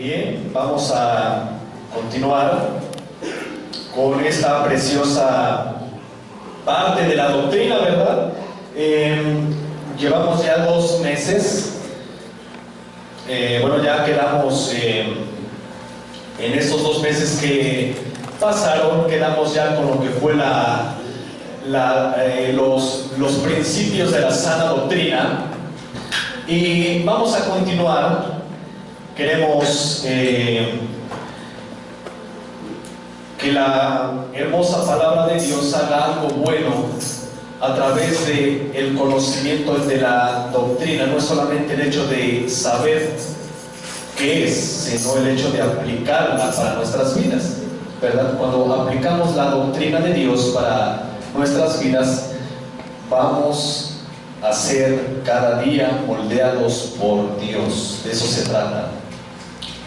Bien, vamos a continuar con esta preciosa parte de la doctrina, ¿verdad? Llevamos ya 2 meses. Ya quedamos en estos 2 meses que pasaron, quedamos ya con lo que fue los principios de la sana doctrina, y vamos a continuar. Queremos que la hermosa palabra de Dios haga algo bueno a través del conocimiento de la doctrina. No es solamente el hecho de saber qué es, sino el hecho de aplicarla para nuestras vidas, ¿verdad? Cuando aplicamos la doctrina de Dios para nuestras vidas, vamos a ser cada día moldeados por Dios. De eso se trata,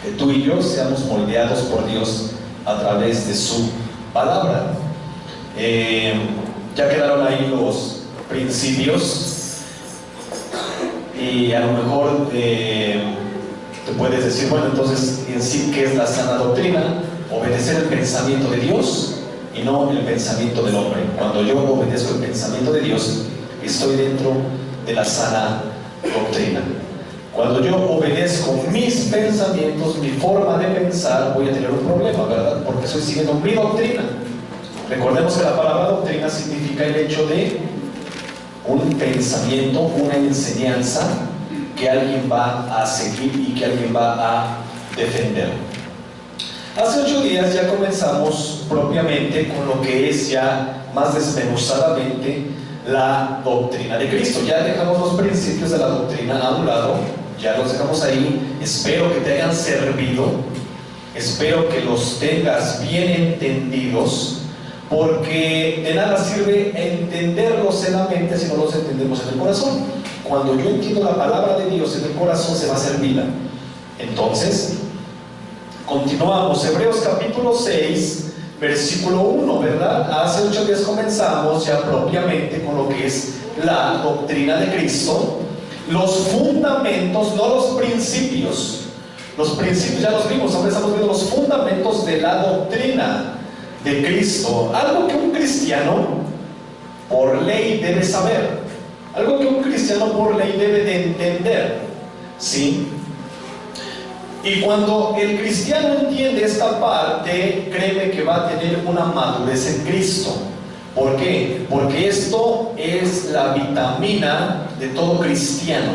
que tú y yo seamos moldeados por Dios a través de su palabra. Ya quedaron ahí los principios, y a lo mejor te puedes decir, bueno, entonces en sí, ¿qué es la sana doctrina? Obedecer el pensamiento de Dios y no el pensamiento del hombre. Cuando yo obedezco el pensamiento de Dios, estoy dentro de la sana doctrina. Cuando yo obedezco mis pensamientos, mi forma de pensar, voy a tener un problema, ¿verdad? Porque estoy siguiendo mi doctrina. Recordemos que la palabra doctrina significa el hecho de un pensamiento, una enseñanza que alguien va a seguir y que alguien va a defender. Hace 8 días ya comenzamos propiamente con lo que es ya más desmenuzadamente la doctrina de Cristo. Ya dejamos los principios de la doctrina a un lado, ya los dejamos ahí. Espero que te hayan servido, espero que los tengas bien entendidos, porque de nada sirve entenderlos en la mente si no los entendemos en el corazón. Cuando yo entiendo la palabra de Dios en el corazón, se va a hacer vida. Entonces, continuamos. Hebreos capítulo 6, versículo 1, ¿verdad? Hace 8 días comenzamos ya propiamente con lo que es la doctrina de Cristo. Los fundamentos, no los principios. Los principios ya los vimos, ahora estamos viendo los fundamentos de la doctrina de Cristo. Algo que un cristiano por ley debe saber, algo que un cristiano por ley debe de entender, ¿sí? Y cuando el cristiano entiende esta parte, créeme que va a tener una madurez en Cristo. ¿Por qué? Porque esto es la vitamina de todo cristiano.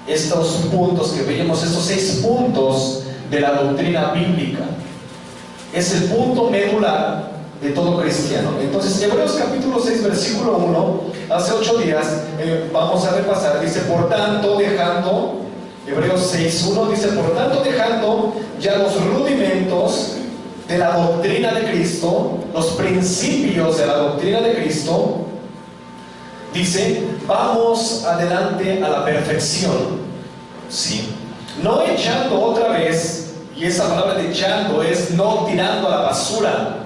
Estos puntos que veíamos, estos 6 puntos de la doctrina bíblica, es el punto medular de todo cristiano. Entonces, Hebreos capítulo 6, versículo 1, hace 8 días, vamos a repasar. Dice, por tanto, dejando, Hebreos 6:1 dice, por tanto, dejando ya los rudimentos de la doctrina de Cristo, los principios de la doctrina de Cristo, dice, vamos adelante a la perfección, ¿sí? No echando otra vez, y esa palabra de echando es no tirando a la basura,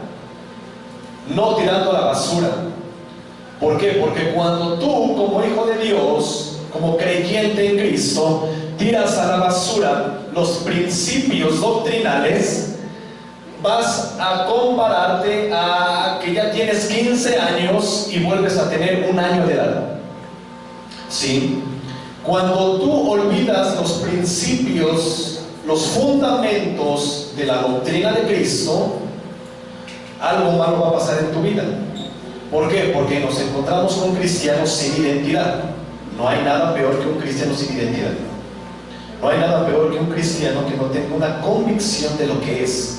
no tirando a la basura. ¿Por qué? Porque cuando tú, como hijo de Dios, como creyente en Cristo, tiras a la basura los principios doctrinales, vas a compararte a que ya tienes 15 años y vuelves a tener 1 año de edad, ¿sí? Cuando tú olvidas los principios, los fundamentos de la doctrina de Cristo, algo malo va a pasar en tu vida. ¿Por qué? Porque nos encontramos con cristianos sin identidad. No hay nada peor que un cristiano sin identidad. No hay nada peor que un cristiano que no tenga una convicción de lo que es.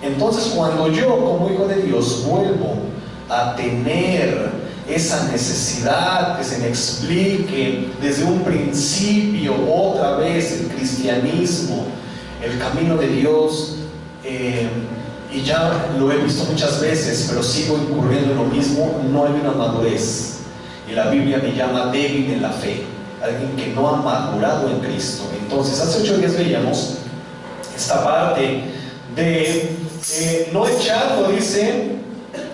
Entonces, cuando yo, como hijo de Dios, vuelvo a tener esa necesidad que se me explique desde un principio otra vez el cristianismo, el camino de Dios, y ya lo he visto muchas veces, pero sigo incurriendo en lo mismo, no hay una madurez. Y la Biblia me llama débil en la fe, alguien que no ha madurado en Cristo. Entonces, hace 8 días veíamos esta parte de no echando, dice,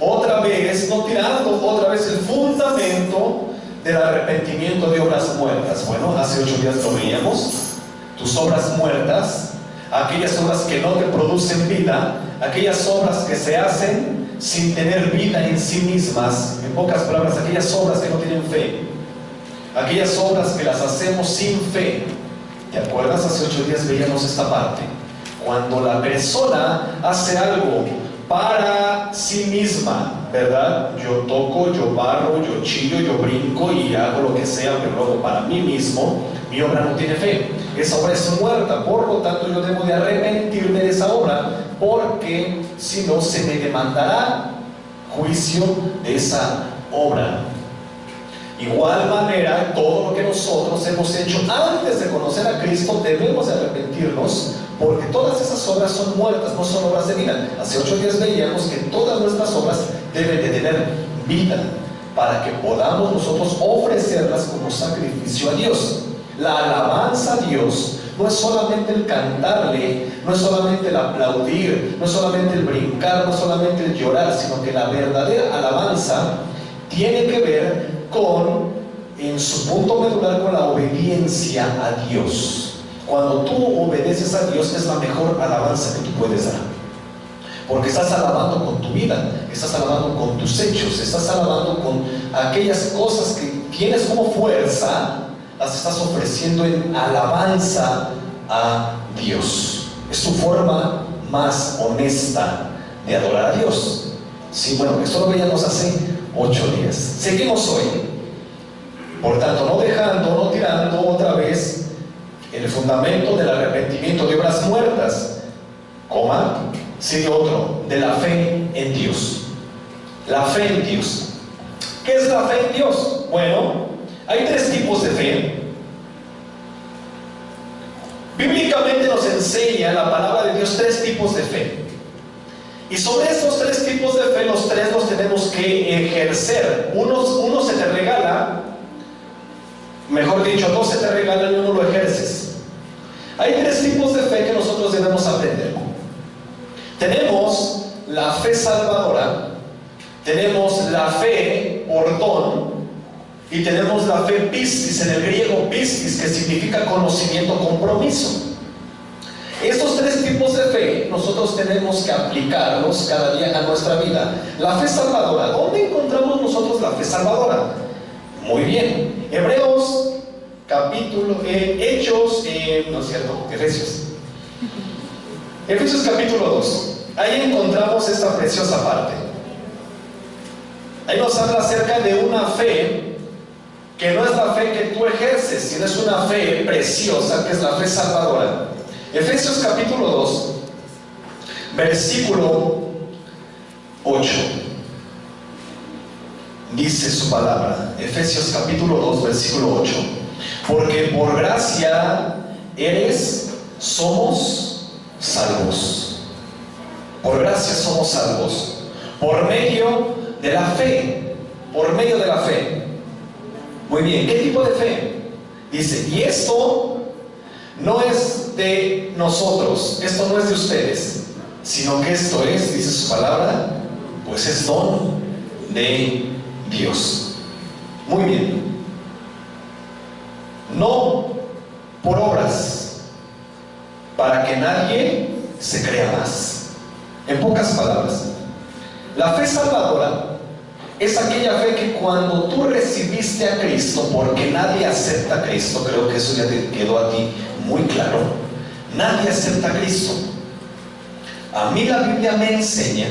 otra vez, no tirando otra vez el fundamento del arrepentimiento de obras muertas. Bueno, hace 8 días lo veíamos. Tus obras muertas aquellas obras que no te producen vida, aquellas obras que se hacen sin tener vida en sí mismas, en pocas palabras, aquellas obras que no tienen fe, aquellas obras que las hacemos sin fe. ¿Te acuerdas? Hace 8 días veíamos esta parte. Cuando la persona hace algo para sí misma, ¿verdad? Yo toco, yo barro, yo chillo, yo brinco y hago lo que sea, pero luego para mí mismo, mi obra no tiene fe. Esa obra es muerta, por lo tanto yo debo de arrepentirme de esa obra, porque si no se me demandará juicio de esa obra. Igual manera, todo lo que nosotros hemos hecho antes de conocer a Cristo, debemos de arrepentirnos, porque todas esas obras son muertas, no son obras de vida. Hace 8 días veíamos que todas nuestras obras deben de tener vida, para que podamos nosotros ofrecerlas como sacrificio a Dios. La alabanza a Dios no es solamente el cantarle, no es solamente el aplaudir, no es solamente el brincar, no es solamente el llorar, sino que la verdadera alabanza tiene que ver con, en su punto medular, con la obediencia a Dios. Cuando tú obedeces a Dios, es la mejor alabanza que tú puedes dar, porque estás alabando con tu vida, estás alabando con tus hechos, estás alabando con aquellas cosas que tienes como fuerza, las estás ofreciendo en alabanza a Dios. Es tu forma más honesta de adorar a Dios. Sí, bueno, esto lo veíamos hace 8 días. Seguimos hoy. Por tanto, no dejando, no tirando otra vez el fundamento del arrepentimiento de obras muertas, sigue otro, de la fe en Dios. La fe en Dios. ¿Qué es la fe en Dios? Bueno, hay 3 tipos de fe. Bíblicamente nos enseña la palabra de Dios 3 tipos de fe. Y sobre estos 3 tipos de fe, los 3 los tenemos que ejercer. Uno se te regala, mejor dicho, 2 se te regalan y uno lo ejerces. Hay 3 tipos de fe que nosotros debemos aprender. Tenemos la fe salvadora, tenemos la fe por don, y tenemos la fe pistis, en el griego pistis, que significa conocimiento, compromiso. Estos 3 tipos de fe nosotros tenemos que aplicarlos cada día a nuestra vida. La fe salvadora, ¿dónde encontramos nosotros la fe salvadora? Muy bien, Hebreos capítulo, Efesios capítulo 2. Ahí encontramos esta preciosa parte. Ahí nos habla acerca de una fe que no es la fe que tú ejerces, sino es una fe preciosa, que es la fe salvadora. Efesios capítulo 2, versículo 8. Dice su palabra, Efesios capítulo 2, versículo 8. Porque por gracia somos salvos. Por gracia somos salvos. Por medio de la fe. Por medio de la fe. Muy bien, ¿qué tipo de fe? Dice, y esto no es de nosotros, esto no es de ustedes, sino que esto es, dice su palabra, pues es don de Dios. Muy bien. No por obras, para que nadie se crea más. En pocas palabras, la fe salvadora es aquella fe que cuando tú recibiste a Cristo, porque nadie acepta a Cristo, creo que eso ya te quedó a ti muy claro, nadie acepta a Cristo. A mí la Biblia me enseña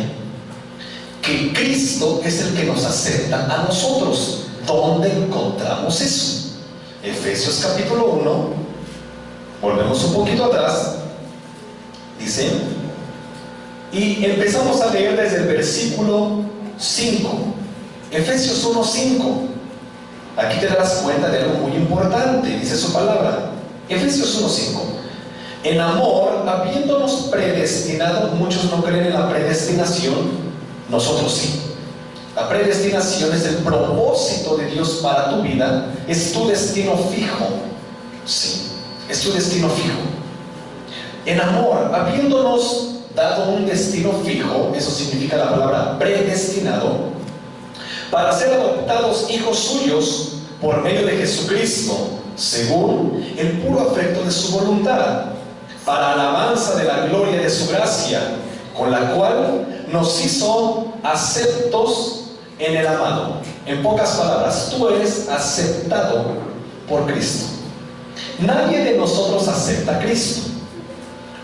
que Cristo es el que nos acepta a nosotros. ¿Dónde encontramos eso? Efesios capítulo 1, volvemos un poquito atrás, dice, y empezamos a leer desde el versículo 5. Efesios 1:5. Aquí te das cuenta de algo muy importante, dice su palabra. Efesios 1:5. En amor, habiéndonos predestinado, muchos no creen en la predestinación, nosotros sí. La predestinación es el propósito de Dios para tu vida, es tu destino fijo. Sí, es tu destino fijo. En amor, habiéndonos dado un destino fijo, eso significa la palabra predestinado, para ser adoptados hijos suyos por medio de Jesucristo, según el puro afecto de su voluntad, para alabanza de la gloria de su gracia, con la cual nos hizo aceptos en el amado. En pocas palabras, tú eres aceptado por Cristo. Nadie de nosotros acepta a Cristo.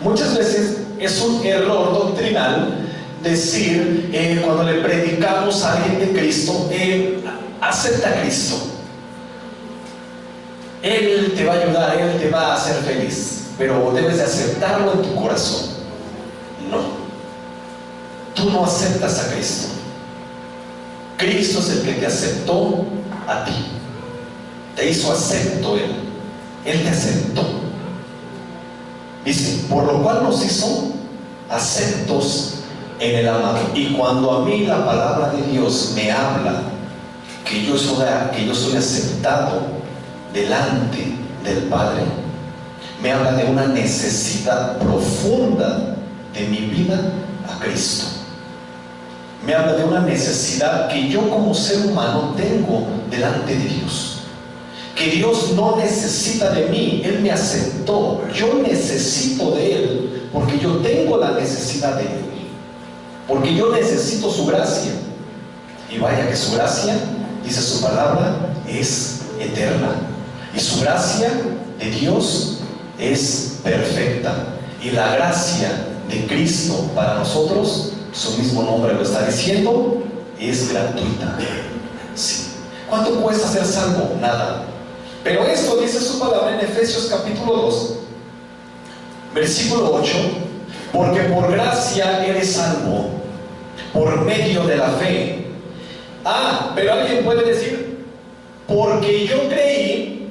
Muchas veces es un error doctrinal decir, cuando le predicamos a alguien de Cristo, acepta a Cristo. Él te va a ayudar, Él te va a hacer feliz, pero debes de aceptarlo en tu corazón. No, tú no aceptas a Cristo. Cristo es el que te aceptó a ti. Te hizo acepto Él. Él te aceptó. Dice, por lo cual nos hizo aceptos en el amado. Y cuando a mí la palabra de Dios me habla que yo soy aceptado delante del Padre, me habla de una necesidad profunda de mi vida a Cristo. Me habla de una necesidad que yo como ser humano tengo delante de Dios. Que Dios no necesita de mí, Él me aceptó. Yo necesito de Él porque yo tengo la necesidad de Él. Porque yo necesito su gracia. Y vaya que su gracia, dice su palabra, es eterna. Y su gracia de Dios es perfecta. Y la gracia de Cristo para nosotros, su mismo nombre lo está diciendo, es gratuita. Sí. ¿Cuánto cuesta ser salvo? Nada. Pero esto dice su palabra en Efesios capítulo 2, versículo 8: porque por gracia eres salvo, por medio de la fe. Pero alguien puede decir, porque yo creí,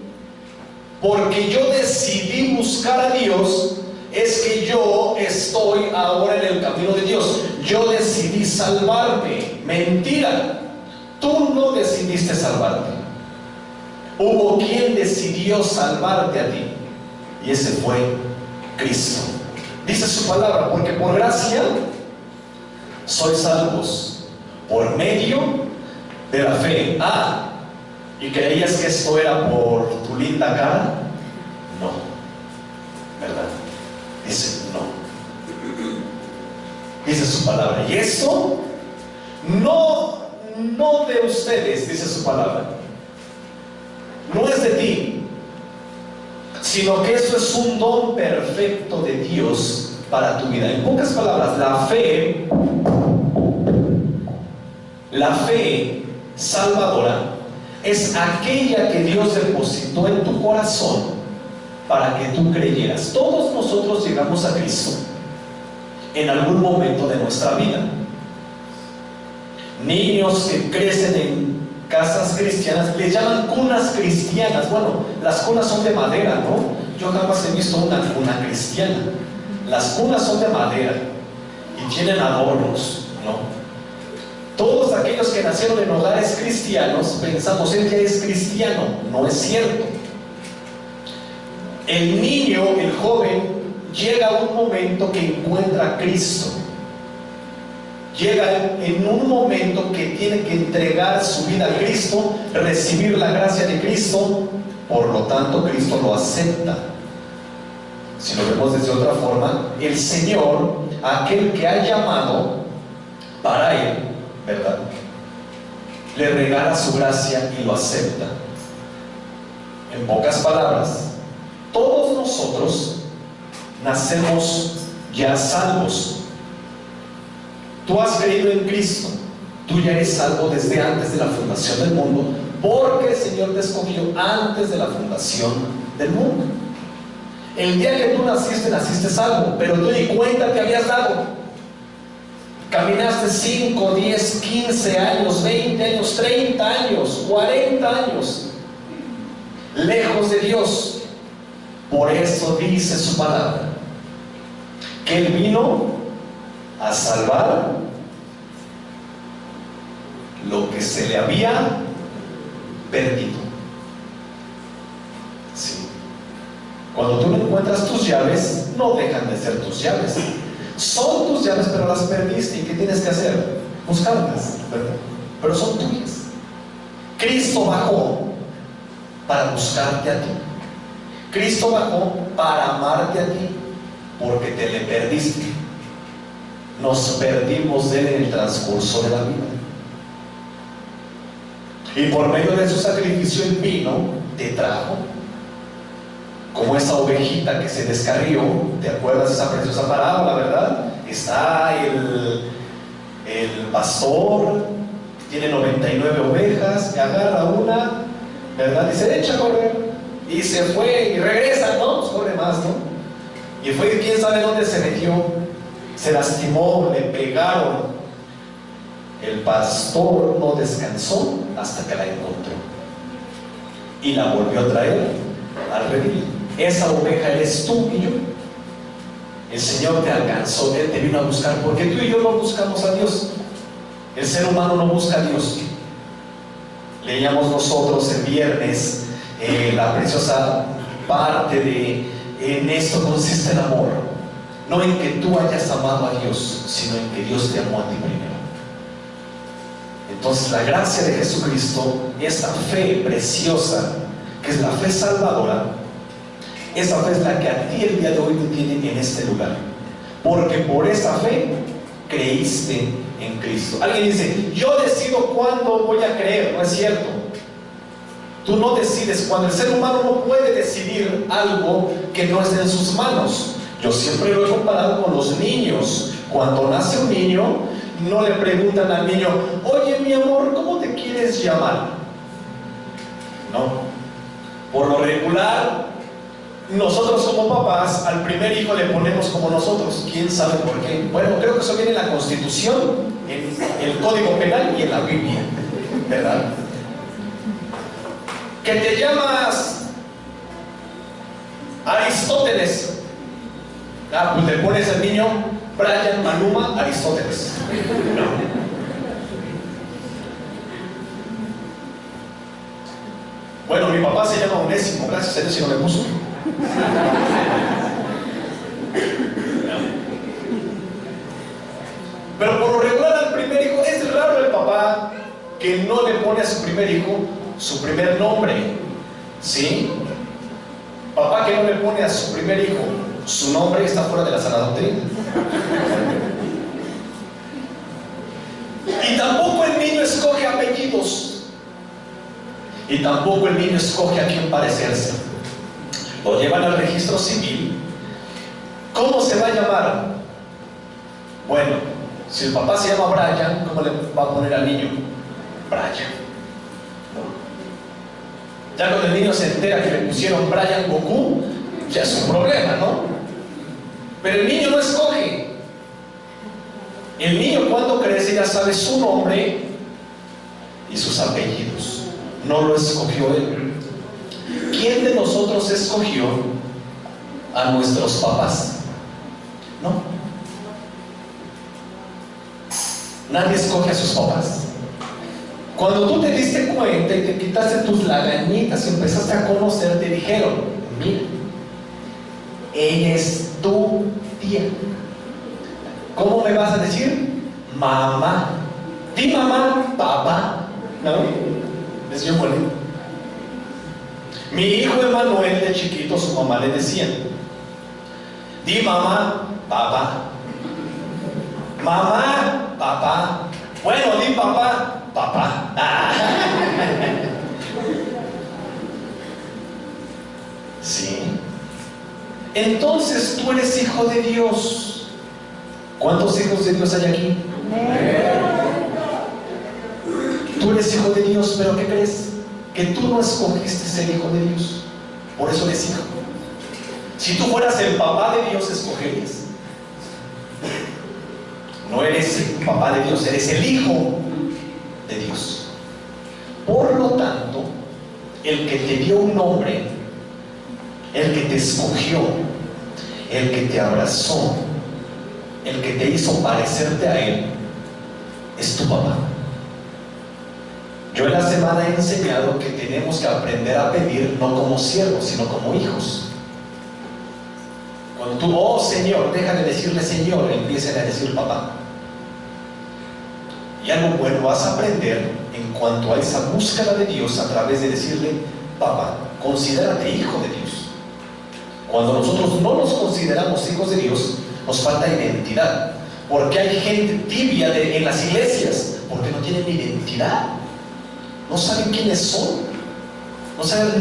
porque yo decidí buscar a Dios, es que yo estoy ahora en el camino de Dios. Yo decidí salvarme. Mentira. Tú no decidiste salvarte. Hubo quien decidió salvarte a ti, y ese fue Cristo. Dice su palabra, porque por gracia sois salvos, por medio de la fe. ¿Y creías que esto era por tu linda cara? No, ¿verdad? Dice, no. Dice su palabra, y esto no de ustedes, dice su palabra. No es de ti, sino que eso es un don perfecto de Dios para tu vida. En pocas palabras, la fe salvadora es aquella que Dios depositó en tu corazón para que tú creyeras. Todos nosotros llegamos a Cristo en algún momento de nuestra vida. Niños que crecen en casas cristianas, les llaman cunas cristianas. Bueno, las cunas son de madera, ¿no? Yo jamás he visto una cuna cristiana. Las cunas son de madera y tienen adornos, ¿no? Todos aquellos que nacieron en hogares cristianos pensamos, él ya es cristiano. No es cierto. El niño, el joven, llega a un momento que encuentra a Cristo. Llega en un momento que tiene que entregar su vida a Cristo, recibir la gracia de Cristo. Por lo tanto, Cristo lo acepta. Si lo vemos desde otra forma, el Señor, aquel que ha llamado para Él, ¿verdad?, le regala su gracia y lo acepta. En pocas palabras, todos nosotros nacemos ya salvos. Tú has creído en Cristo, tú ya eres salvo desde antes de la fundación del mundo, porque el Señor te escogió antes de la fundación del mundo. El día que tú naciste salvo, pero tú ni cuenta te habías dado. Caminaste 5, 10, 15 años, 20 años, 30 años, 40 años lejos de Dios. Por eso dice su palabra que Él vino a salvar lo que se le había perdido. Sí. Cuando tú no encuentras tus llaves, no dejan de ser tus llaves. Son tus llaves, pero las perdiste. ¿Y qué tienes que hacer? Buscarlas, ¿verdad? Pero son tuyas. Cristo bajó para buscarte a ti. Cristo bajó para amarte a ti. porque te le perdiste. Nos perdimos de él en el transcurso de la vida. Y por medio de su sacrificio Él vino, te trajo, como esa ovejita que se descarrió. ¿Te acuerdas de esa preciosa parábola, verdad? Está el pastor, tiene 99 ovejas, y agarra una, ¿verdad? Y se echa a correr, y se fue, y regresa, ¿no? Pues corre más, ¿no? Y fue, quién sabe dónde se metió, se lastimó, le pegaron. El pastor no descansó hasta que la encontró y la volvió a traer al redil. Esa oveja eres tú y yo. El Señor te alcanzó, Él te vino a buscar, porque tú y yo no buscamos a Dios. El ser humano no busca a Dios. Leíamos nosotros el viernes la preciosa parte de en esto consiste el amor, no en que tú hayas amado a Dios, sino en que Dios te amó a ti primero. Entonces la gracia de Jesucristo, esta fe preciosa, que es la fe salvadora, esa fe es la que a ti el día de hoy te tiene en este lugar, porque por esa fe creíste en Cristo. Alguien dice, yo decido cuándo voy a creer. No es cierto. Tú no decides cuándo. El ser humano no puede decidir algo que no esté en sus manos. Yo siempre lo he comparado con los niños. Cuando nace un niño, no le preguntan al niño, oye mi amor, ¿cómo te quieres llamar? No. Por lo regular, nosotros como papás al primer hijo le ponemos como nosotros. ¿Quién sabe por qué? Bueno, creo que eso viene en la Constitución, en el Código Penal y en la Biblia, ¿verdad? Que te llamas Aristóteles. Ah, pues le pones al niño Brian Maluma Aristóteles. No. Bueno, mi papá se llama Onésimo, gracias a Dios si no le puso. Pero por lo regular al primer hijo, es raro el papá que no le pone a su primer hijo su primer nombre, ¿sí? Papá que no le pone a su primer hijo su nombre está fuera de la sana doctrina. Y tampoco el niño escoge apellidos, y tampoco el niño escoge a quién parecerse. Lo llevan al registro civil. ¿Cómo se va a llamar? Bueno, si el papá se llama Brian, ¿cómo le va a poner al niño? Brian. Ya cuando el niño se entera que le pusieron Brian Goku, ya es un problema, ¿no? Pero el niño no escoge. El niño cuando crece ya sabe su nombre y sus apellidos. No lo escogió él. ¿Quién de nosotros escogió a nuestros papás? No. Nadie escoge a sus papás. Cuando tú te diste cuenta y te quitaste tus lagañitas y empezaste a conocer, te dijeron, mira, ella es tu tía. ¿Cómo me vas a decir? Mamá. Di mamá, papá. ¿No? Les dio bonito. Mi hijo Emanuel de chiquito, su mamá le decía, di mamá, papá. Mamá, papá. Bueno, di papá, papá. Sí. Entonces tú eres hijo de Dios. ¿Cuántos hijos de Dios hay aquí? Tú eres hijo de Dios, pero ¿qué crees? Que tú no escogiste ser hijo de Dios. Por eso eres hijo. Si tú fueras el papá de Dios, escogerías. No eres el papá de Dios, eres el hijo de Dios. Por lo tanto, el que te dio un nombre, el que te escogió, el que te abrazó, el que te hizo parecerte a él, es tu papá. Yo en la semana he enseñado que tenemos que aprender a pedir no como siervos, sino como hijos. Cuando tú, oh Señor, deja de decirle Señor, empiecen a decir papá. Y algo bueno vas a aprender en cuanto a esa búsqueda de Dios a través de decirle papá. Considérate hijo de Dios. Cuando nosotros no nos consideramos hijos hijos de Dios, nos falta identidad. Porque hay gente tibia en las iglesias, porque no tienen identidad. No saben quiénes son.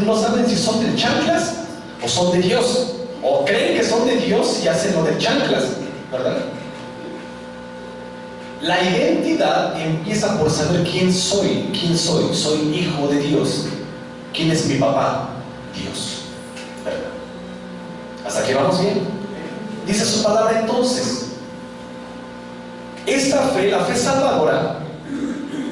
No saben si son de chanclas o son de Dios. O creen que son de Dios y hacen lo de chanclas, ¿verdad? La identidad empieza por saber quién soy. ¿Quién soy? Soy hijo de Dios. ¿Quién es mi papá? Dios, ¿verdad? ¿Hasta aquí vamos bien? Dice su palabra entonces. Esta fe, la fe salvadora,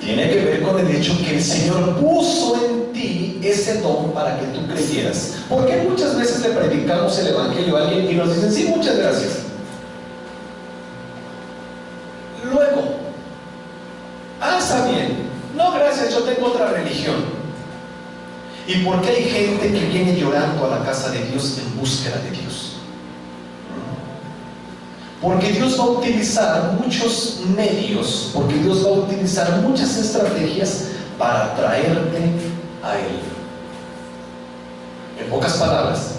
tiene que ver con el hecho que el Señor puso en ti ese don para que tú creyeras. Porque muchas veces le predicamos el evangelio a alguien y nos dicen, sí, muchas gracias. Luego, está bien, no, gracias, yo tengo otra religión. ¿Y por qué hay gente que viene llorando a la casa de Dios en búsqueda de Dios? Porque Dios va a utilizar muchos medios, porque Dios va a utilizar muchas estrategias para traerte a Él. En pocas palabras,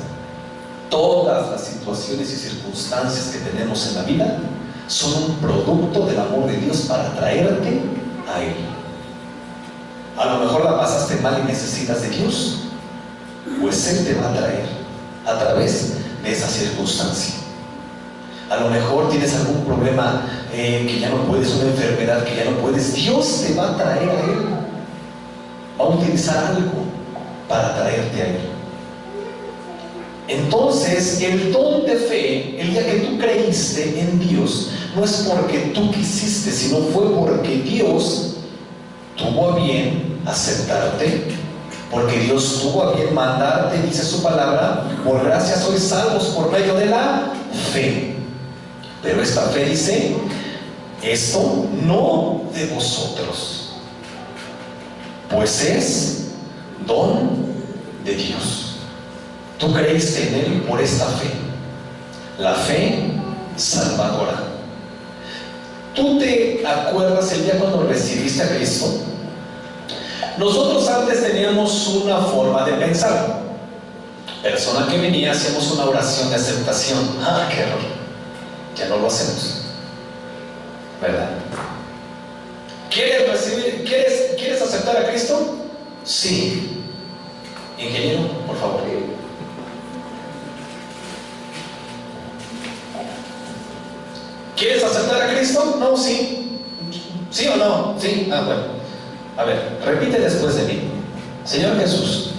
todas las situaciones y circunstancias que tenemos en la vida son un producto del amor de Dios para traerte a Él. A lo mejor la pasaste mal y necesitas de Dios, pues Él te va a traer a través de esa circunstancia. A lo mejor tienes algún problema que ya no puedes, una enfermedad que ya no puedes. Dios te va a traer a Él. Va a utilizar algo para traerte a Él. Entonces, el don de fe, el día que tú creíste en Dios, no es porque tú quisiste, sino fue porque Dios tuvo a bien aceptarte, porque Dios tuvo a bien mandarte, dice su palabra, por gracia sois salvos por medio de la fe. Pero esta fe dice, esto no de vosotros, pues es don de Dios. Tú creíste en Él por esta fe, la fe salvadora. ¿Tú te acuerdas el día cuando recibiste a Cristo? Nosotros antes teníamos una forma de pensar. Persona que venía, hacíamos una oración de aceptación. ¡Qué error! Ya no lo hacemos, ¿verdad? ¿Quieres aceptar a Cristo? Sí. Ingeniero, por favor. ¿Quieres aceptar a Cristo? No, sí. ¿Sí o no? Sí. Bueno. A ver, repite después de mí. Señor Jesús,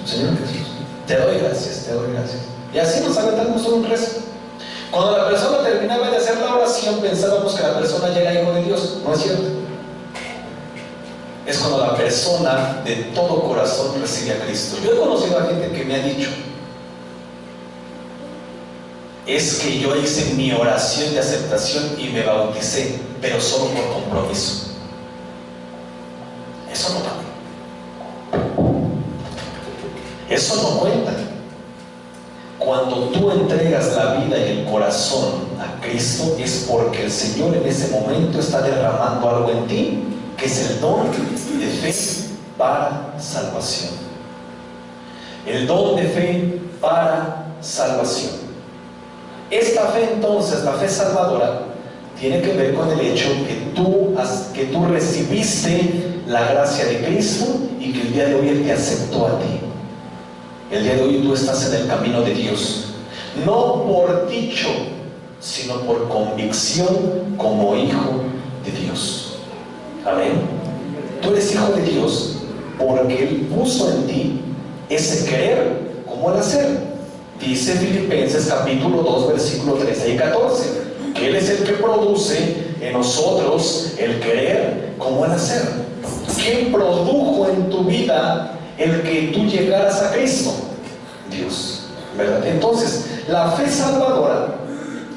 te doy gracias, te doy gracias. Y así nos aventamos todo un rezo. Cuando la persona terminaba de hacer la oración, pensábamos que la persona ya era hijo de Dios. No es cierto. Es cuando la persona de todo corazón recibe a Cristo. Yo he conocido a gente que me ha dicho, es que yo hice mi oración de aceptación y me bauticé, pero solo por compromiso. Eso no vale. Eso no cuenta. Cuando tú entregas la vida y el corazón a Cristo, es porque el Señor en ese momento está derramando algo en ti, que es el don de fe para salvación. El don de fe para salvación. Esta fe entonces, la fe salvadora, tiene que ver con el hecho que tú recibiste la gracia de Cristo y que el día de hoy Él te aceptó a ti. El día de hoy tú estás en el camino de Dios, no por dicho, sino por convicción como hijo de Dios. Amén. Tú eres hijo de Dios porque Él puso en ti ese querer como el hacer. Dice Filipenses capítulo 2 versículo 13 y 14 que Él es el que produce en nosotros el querer como el hacer. ¿Quién produjo en tu vida el que tú llegaras a Cristo? Dios, ¿verdad? Entonces, la fe salvadora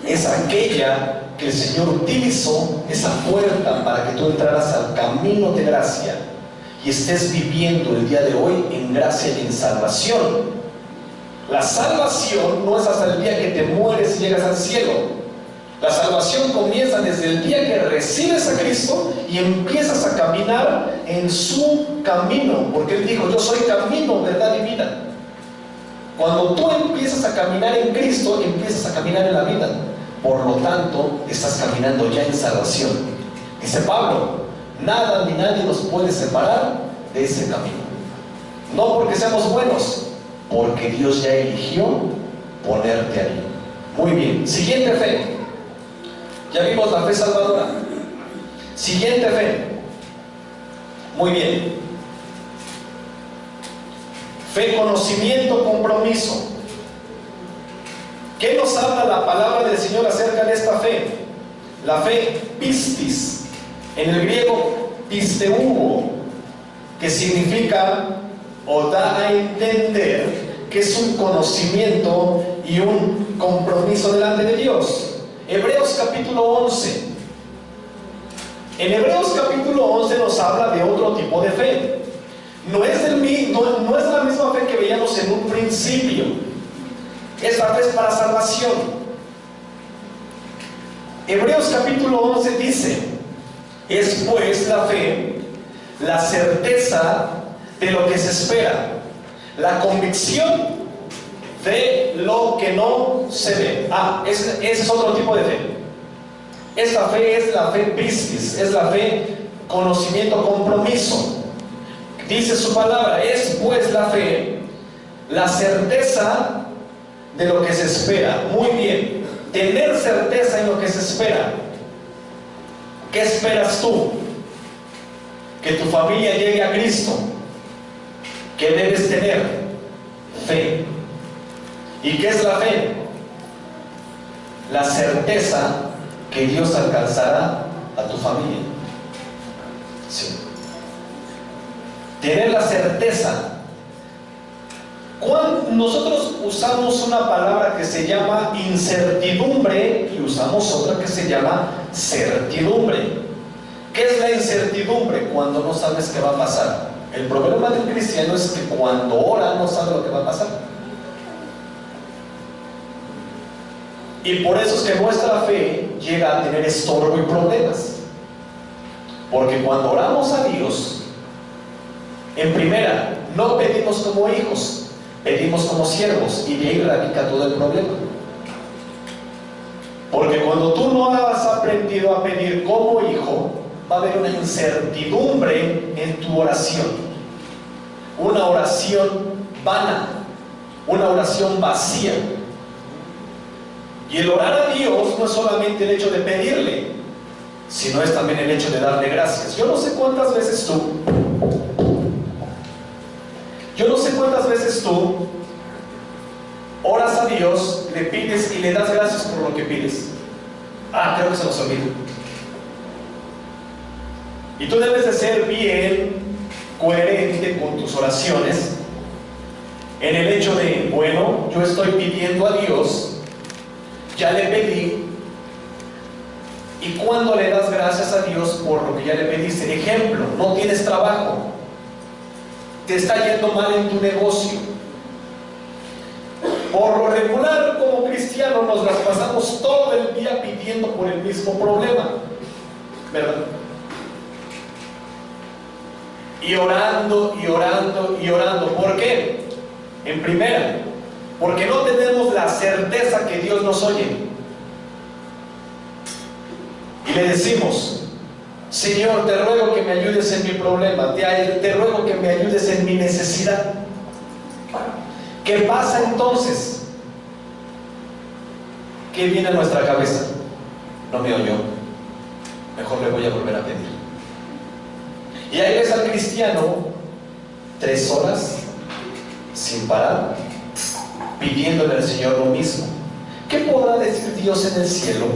es aquella que el Señor utilizó, esa puerta para que tú entraras al camino de gracia y estés viviendo el día de hoy en gracia y en salvación. La salvación no es hasta el día que te mueres y llegas al cielo. La salvación comienza desde el día que recibes a Cristo y empiezas a caminar en su camino, porque Él dijo, yo soy camino, verdad y vida. Cuando tú empiezas a caminar en Cristo, empiezas a caminar en la vida. por lo tanto estás caminando ya en salvación. Dice Pablo, nada ni nadie nos puede separar de ese camino. No porque seamos buenos, porque Dios ya eligió ponerte ahí. Muy bien, siguiente fe. Ya vimos la fe salvadora. Siguiente fe. Muy bien. Fe, conocimiento, compromiso. ¿Qué nos habla la palabra del Señor acerca de esta fe? La fe pistis, en el griego pisteuo, que significa o da a entender que es un conocimiento y un compromiso delante de Dios. Hebreos capítulo 11. En Hebreos capítulo 11 nos habla de otro tipo de fe. No es la misma fe que veíamos en un principio. Esta fe es para salvación. Hebreos capítulo 11 dice: es pues la fe, la certeza de lo que se espera, la convicción de lo que no se ve. Ese es otro tipo de fe. Esta fe es la fe pistis, es la fe conocimiento, compromiso. Dice su palabra, es pues la fe, la certeza de lo que se espera. Muy bien, tener certeza en lo que se espera. ¿Qué esperas tú? Que tu familia llegue a Cristo. ¿Qué debes tener? Fe. ¿Y qué es la fe? La certeza que Dios alcanzará a tu familia. Sí. Tener la certeza. Nosotros usamos una palabra que se llama incertidumbre y usamos otra que se llama certidumbre. ¿Qué es la incertidumbre? Cuando no sabes qué va a pasar. El problema del cristiano es que cuando ora no sabe lo que va a pasar. Y por eso es que nuestra fe llega a tener estorbo y problemas. Porque cuando oramos a Dios, en primera, no pedimos como hijos, pedimos como siervos, y de ahí radica todo el problema. Porque cuando tú no has aprendido a pedir como hijo, va a haber una incertidumbre en tu oración, una oración vana, una oración vacía. Y el orar a Dios no es solamente el hecho de pedirle, sino es también el hecho de darle gracias. Yo no sé cuántas veces tú oras a Dios, le pides y le das gracias por lo que pides. Creo que se nos olvida. Y tú debes de ser bien coherente con tus oraciones en el hecho de, bueno, yo estoy pidiendo a Dios, ya le pedí, y cuando le das gracias a Dios por lo que ya le pediste. Ejemplo, no tienes trabajo, te está yendo mal en tu negocio. Por lo regular, como cristianos, nos las pasamos todo el día pidiendo por el mismo problema, ¿verdad? Y orando, y orando, y orando. ¿Por qué? En primera, porque no tenemos la certeza que Dios nos oye. Y le decimos, Señor, te ruego que me ayudes en mi problema, te ruego que me ayudes en mi necesidad. ¿Qué pasa entonces? ¿Qué viene a nuestra cabeza? No me oyó, mejor le voy a volver a pedir. Y ahí ves al cristiano 3 horas sin parar, pidiéndole al Señor lo mismo. ¿Qué podrá decir Dios en el cielo?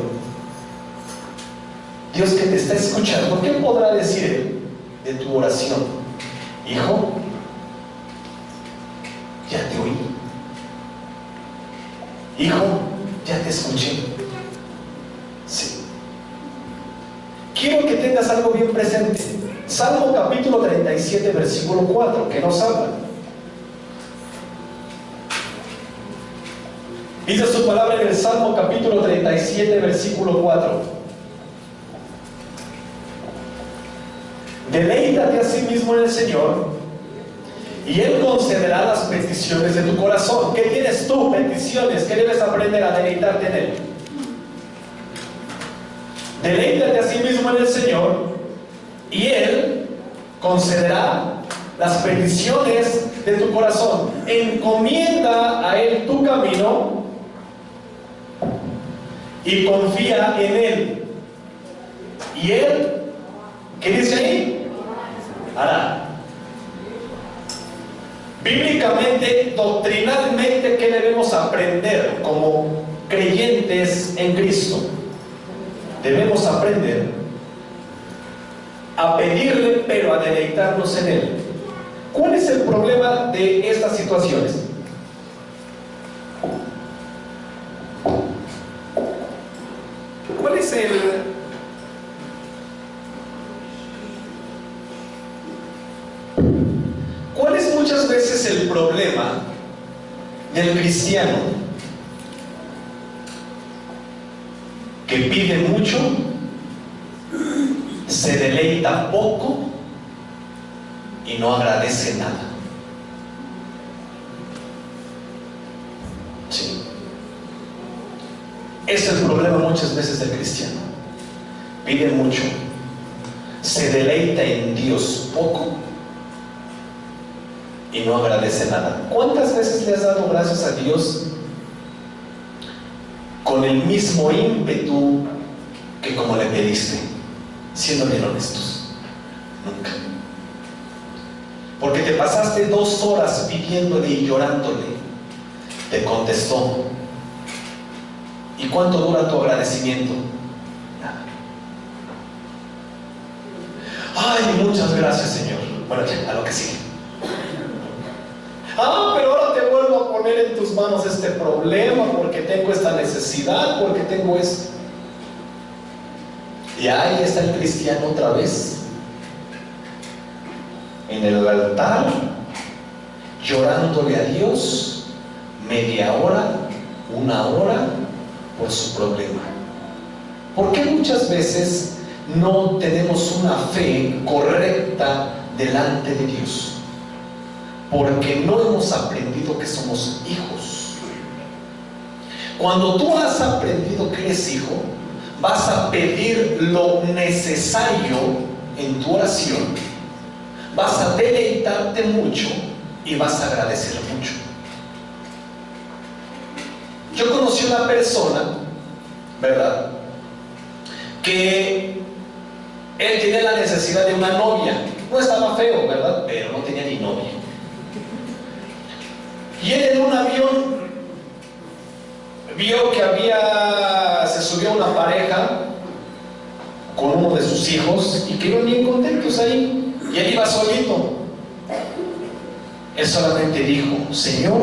Dios que te está escuchando, ¿qué podrá decir Él de tu oración? Hijo, ya te oí. Hijo, ya te escuché. Sí. Quiero que tengas algo bien presente. Salmo capítulo 37, versículo 4, que nos habla. Dice su palabra en el Salmo capítulo 37, versículo 4. Deleítate a sí mismo en el Señor, y Él concederá las peticiones de tu corazón. ¿Qué tienes tú? Peticiones. ¿Qué debes aprender a deleitarte en Él? Deleítate a sí mismo en el Señor y Él concederá las peticiones de tu corazón. Encomienda a Él tu camino y confía en Él. Y Él, ¿qué dice ahí? Hará. Bíblicamente, doctrinalmente, ¿qué debemos aprender como creyentes en Cristo? Debemos aprender a pedirle, pero a deleitarnos en Él. ¿Cuál es el problema de estas situaciones? ¿Cuál es muchas veces el problema del cristiano que pide mucho, se deleita poco y no agradece nada? Sí. Ese es el problema muchas veces del cristiano. Pide mucho, se deleita en Dios poco y no agradece nada. ¿Cuántas veces le has dado gracias a Dios con el mismo ímpetu que como le pediste? Siendo bien honestos, nunca. Porque te pasaste 2 horas pidiéndole y llorándole, te contestó. ¿Y cuánto dura tu agradecimiento? Nada. Ay, muchas gracias, Señor. Bueno, ya, a lo que sigue. Pero ahora te vuelvo a poner en tus manos este problema porque tengo esta necesidad, porque tengo esto. Y ahí está el cristiano otra vez en el altar, llorándole a Dios media hora, 1 hora por su problema. ¿Por qué muchas veces no tenemos una fe correcta delante de Dios? Porque no hemos aprendido que somos hijos. Cuando tú has aprendido que eres hijo, vas a pedir lo necesario en tu oración, vas a deleitarte mucho y vas a agradecer mucho. Yo conocí una persona, ¿verdad?, que él tenía la necesidad de una novia. No estaba feo, ¿verdad?, pero no tenía ni novia. Y él en un avión vio que se subió una pareja con uno de sus hijos y que iban bien contentos ahí, y él iba solito. Él solamente dijo: Señor,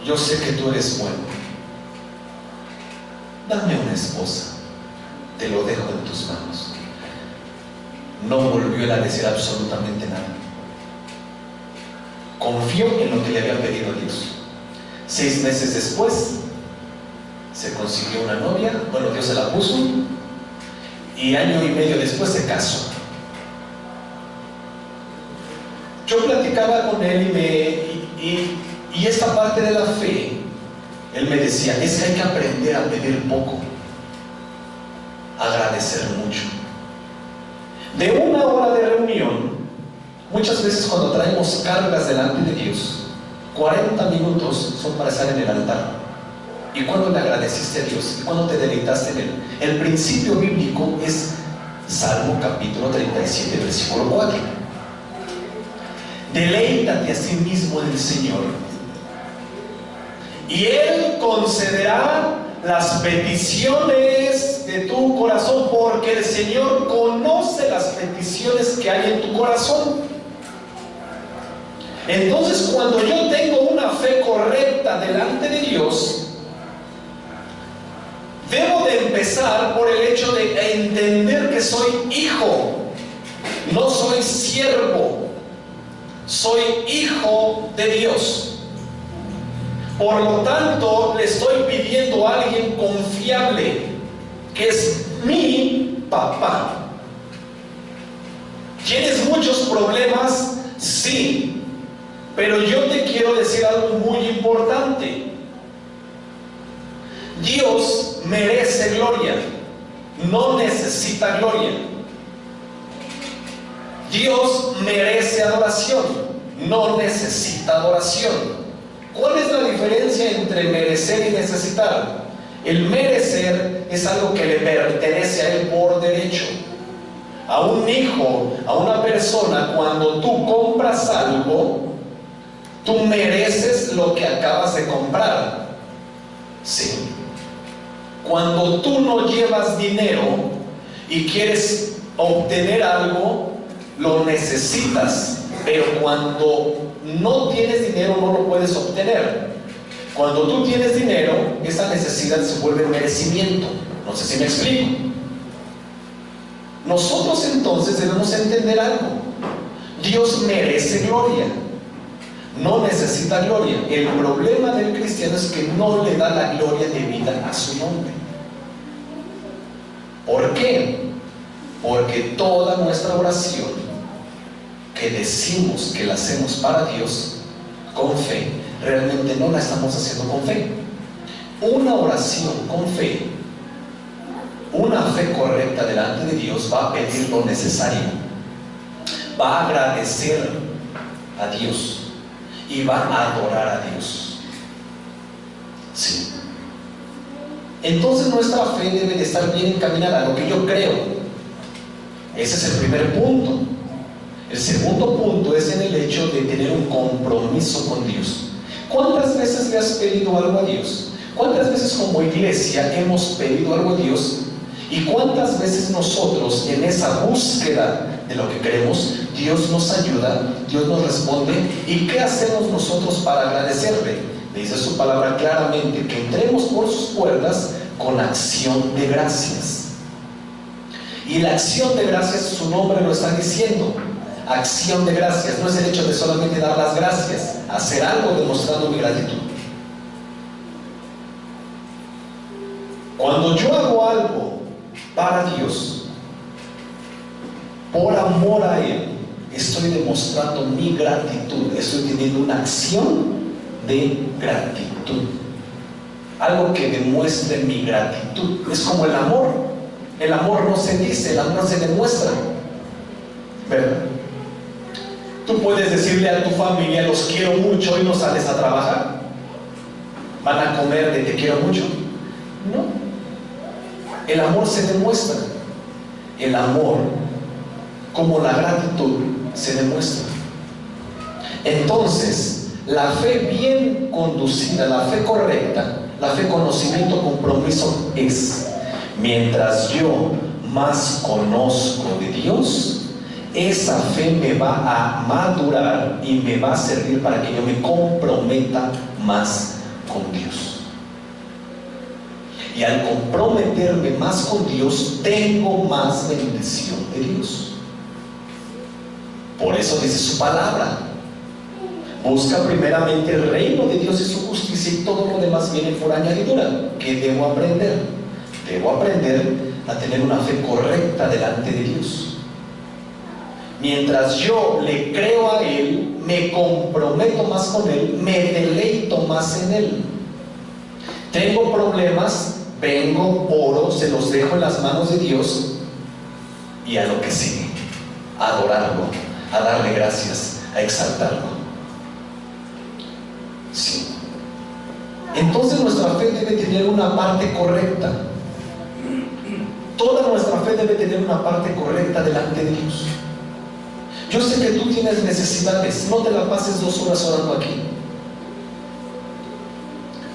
yo sé que tú eres bueno, dame una esposa, te lo dejo en tus manos. No volvió a decir absolutamente nada. Confió en lo que le había pedido a Dios. 6 meses después se consiguió una novia, bueno, Dios se la puso, y 1 año y medio después se casó. Yo platicaba con él y esta parte de la fe, él me decía: es que hay que aprender a pedir poco, agradecer mucho. De 1 hora de reunión, muchas veces cuando traemos cargas delante de Dios, 40 minutos son para estar en el altar. ¿Y cuándo le agradeciste a Dios? ¿Y cuándo te deleitaste en Él? El principio bíblico es Salmo capítulo 37, versículo 4. Deleítate a sí mismo en el Señor y Él concederá las peticiones de tu corazón, porque el Señor conoce las peticiones que hay en tu corazón. Entonces, cuando yo tengo una fe correcta delante de Dios, debo de empezar por el hecho de entender que soy hijo, no soy siervo, soy hijo de Dios. Por lo tanto, le estoy pidiendo a alguien confiable, que es mi papá. ¿Tienes muchos problemas? Sí. Pero yo te quiero decir algo muy importante. Dios merece gloria, no necesita gloria. Dios merece adoración, no necesita adoración. ¿Cuál es la diferencia entre merecer y necesitar? El merecer es algo que le pertenece a él por derecho. A un hijo, a una persona, cuando tú compras algo, tú mereces lo que acabas de comprar. Sí. Cuando tú no llevas dinero y quieres obtener algo, lo necesitas, pero cuando no tienes dinero no lo puedes obtener. Cuando tú tienes dinero, esa necesidad se vuelve merecimiento. No sé si me explico. Nosotros entonces debemos entender algo. Dios merece gloria, no necesita gloria. El problema del cristiano es que no le da la gloria debida a su nombre. ¿Por qué? Porque toda nuestra oración que decimos que la hacemos para Dios con fe, realmente no la estamos haciendo con fe. Una oración con fe, una fe correcta delante de Dios, va a pedir lo necesario, va a agradecer a Dios y va a adorar a Dios. Sí. Entonces nuestra fe debe de estar bien encaminada a lo que yo creo. Ese es el primer punto. El segundo punto es en el hecho de tener un compromiso con Dios. ¿Cuántas veces le has pedido algo a Dios? ¿Cuántas veces como iglesia hemos pedido algo a Dios? ¿Y cuántas veces nosotros en esa búsqueda de lo que queremos, Dios nos ayuda, Dios nos responde? ¿Y qué hacemos nosotros para agradecerle? Dice su palabra claramente que entremos por sus puertas con acción de gracias. Y la acción de gracias, su nombre lo está diciendo. Acción de gracias no es el hecho de solamente dar las gracias, hacer algo demostrando mi gratitud. Cuando yo hago algo para Dios, por amor a Él, estoy demostrando mi gratitud, estoy teniendo una acción de gratitud, algo que demuestre mi gratitud. Es como el amor. El amor no se dice, el amor se demuestra, ¿verdad? Tú puedes decirle a tu familia los quiero mucho y no sales a trabajar. ¿Van a comer de te quiero mucho? No. El amor se demuestra. El amor, como la gratitud, se demuestra. Entonces, la fe bien conducida, la fe correcta, la fe conocimiento, compromiso es: mientras yo más conozco de Dios, esa fe me va a madurar y me va a servir para que yo me comprometa más con Dios. Y al comprometerme más con Dios, tengo más bendición de Dios. Por eso dice su palabra: busca primeramente el reino de Dios y su justicia, y todo lo demás viene por añadidura. ¿Qué debo aprender? Debo aprender a tener una fe correcta delante de Dios. Mientras yo le creo a Él, me comprometo más con Él, me deleito más en Él. Tengo problemas, vengo, oro, se los dejo en las manos de Dios, y a lo que sigue: a adorarlo, a darle gracias, a exaltarlo. Sí. Entonces nuestra fe debe tener una parte correcta. Toda nuestra fe debe tener una parte correcta delante de Dios. Yo sé que tú tienes necesidades, no te la pases 2 horas orando aquí.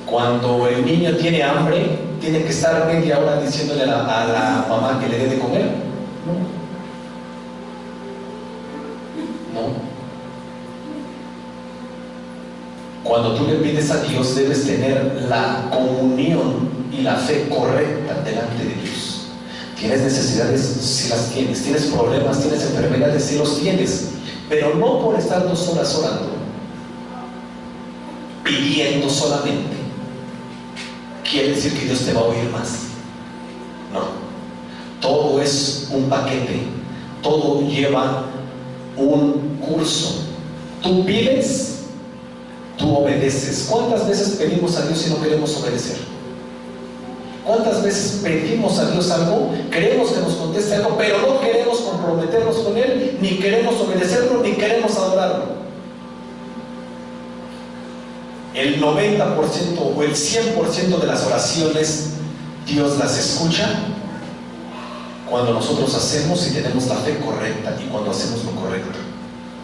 Cuando el niño tiene hambre, tiene que estar media hora diciéndole a la mamá que le dé de comer. No. Cuando tú le pides a Dios, debes tener la comunión y la fe correcta delante de Dios. ¿Tienes necesidades? Sí las tienes. ¿Tienes problemas? ¿Tienes enfermedades? Sí los tienes. Pero no por estar 2 horas orando, pidiendo solamente, quiere decir que Dios te va a oír más. No. Todo es un paquete. Todo lleva un curso. Tú pides, tú obedeces. ¿Cuántas veces pedimos a Dios y no queremos obedecer? ¿Cuántas veces pedimos a Dios algo, queremos que nos conteste algo, pero no queremos comprometernos con Él, ni queremos obedecerlo, ni queremos adorarlo? El 90% o el 100% de las oraciones Dios las escucha cuando nosotros hacemos y tenemos la fe correcta, y cuando hacemos lo correcto,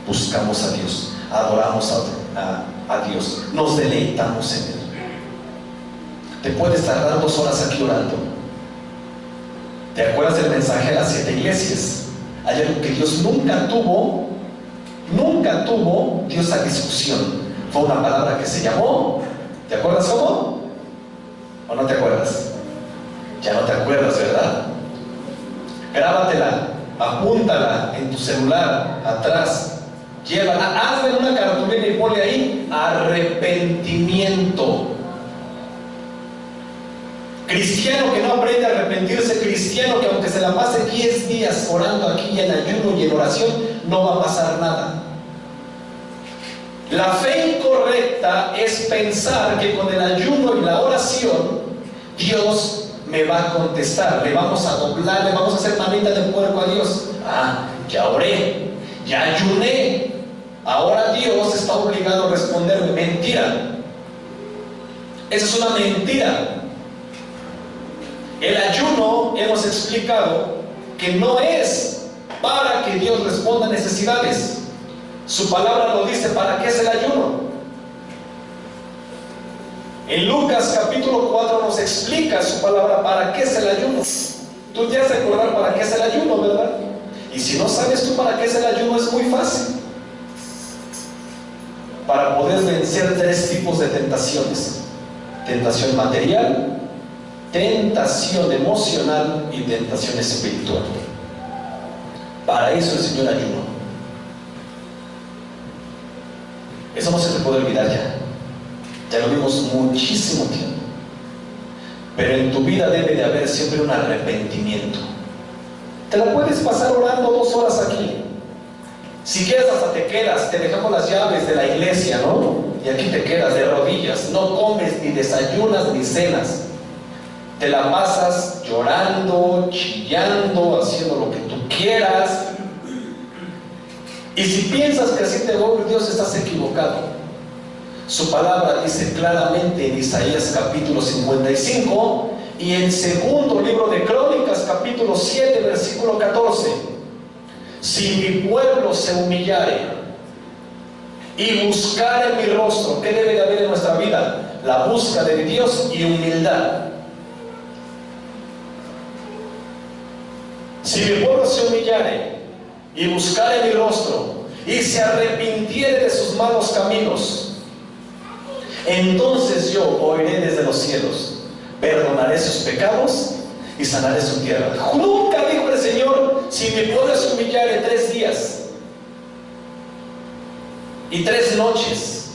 buscamos a Dios, adoramos a Dios, nos deleitamos en Él. Te puedes tardar 2 horas aquí orando. ¿Te acuerdas del mensaje de las 7 iglesias? Hay algo que Dios nunca tuvo Dios a discusión. Fue una palabra que se llamó, ¿te acuerdas cómo? ¿O no te acuerdas? Ya no te acuerdas, ¿verdad? Grábatela, apúntala en tu celular, atrás, llévala, hazla en una cartulina y ponle ahí: arrepentimiento. Cristiano que no aprende a arrepentirse, cristiano que aunque se la pase 10 días orando aquí en ayuno y en oración, no va a pasar nada. La fe incorrecta es pensar que con el ayuno y la oración Dios me va a contestar, le vamos a doblar, le vamos a hacer manita de puerco a Dios. Ya oré, ya ayuné, ahora Dios está obligado a responderme. Mentira. Esa es una mentira. El ayuno, hemos explicado que no es para que Dios responda a necesidades. Su palabra lo dice. ¿Para qué es el ayuno? En Lucas capítulo 4 nos explica su palabra para qué es el ayuno. Tú te has de acordar para qué es el ayuno, ¿verdad? Y si no sabes tú para qué es el ayuno, es muy fácil. Para poder vencer 3 tipos de tentaciones: tentación material, tentación emocional y tentación espiritual. Para eso el Señor ayunó. Eso no se te puede olvidar ya. Ya lo vimos muchísimo tiempo. Pero en tu vida debe de haber siempre un arrepentimiento. Te la puedes pasar orando 2 horas aquí. Si quieres hasta te quedas, te dejamos las llaves de la iglesia, ¿no? Y aquí te quedas de rodillas. No comes, ni desayunas, ni cenas. Te la pasas llorando, chillando, haciendo lo que tú quieras. Y si piensas que así te va a oír Dios, estás equivocado. Su palabra dice claramente en Isaías capítulo 55 y en segundo libro de Crónicas capítulo 7 versículo 14: si mi pueblo se humillare y buscare mi rostro. ¿Qué debe de haber en nuestra vida? La búsqueda de Dios y humildad. Si mi pueblo se humillare y buscare mi rostro y se arrepintiere de sus malos caminos, entonces yo oiré desde los cielos, perdonaré sus pecados y sanaré su tierra. Nunca dijo el Señor: si mi pueblo se humillare 3 días y 3 noches,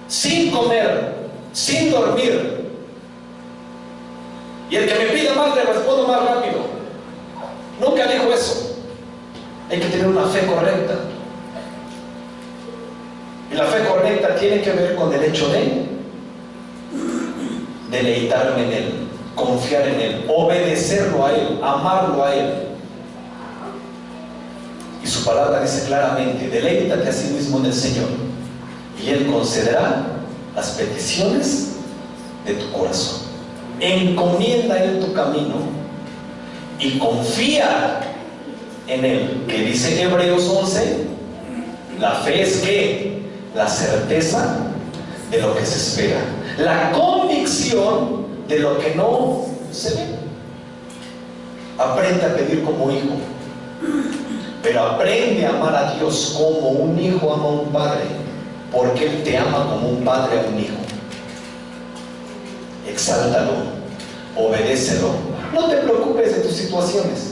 sin comer, sin dormir, y el que me pida más le respondo más rápido. Nunca dijo eso. Hay que tener una fe correcta. Y la fe correcta tiene que ver con el hecho de deleitarme en Él, confiar en Él, obedecerlo a Él, amarlo a Él. Y su palabra dice claramente: deleítate a sí mismo en el Señor, y Él concederá las peticiones de tu corazón. Encomienda a Él tu camino y confía en Él. Que dice Hebreos 11: la fe es ¿qué? La certeza de lo que se espera, la convicción de lo que no se ve. Aprende a pedir como hijo, pero aprende a amar a Dios como un hijo ama a un padre, porque Él te ama como un padre a un hijo. Exáltalo, obedécelo. No te preocupes de tus situaciones.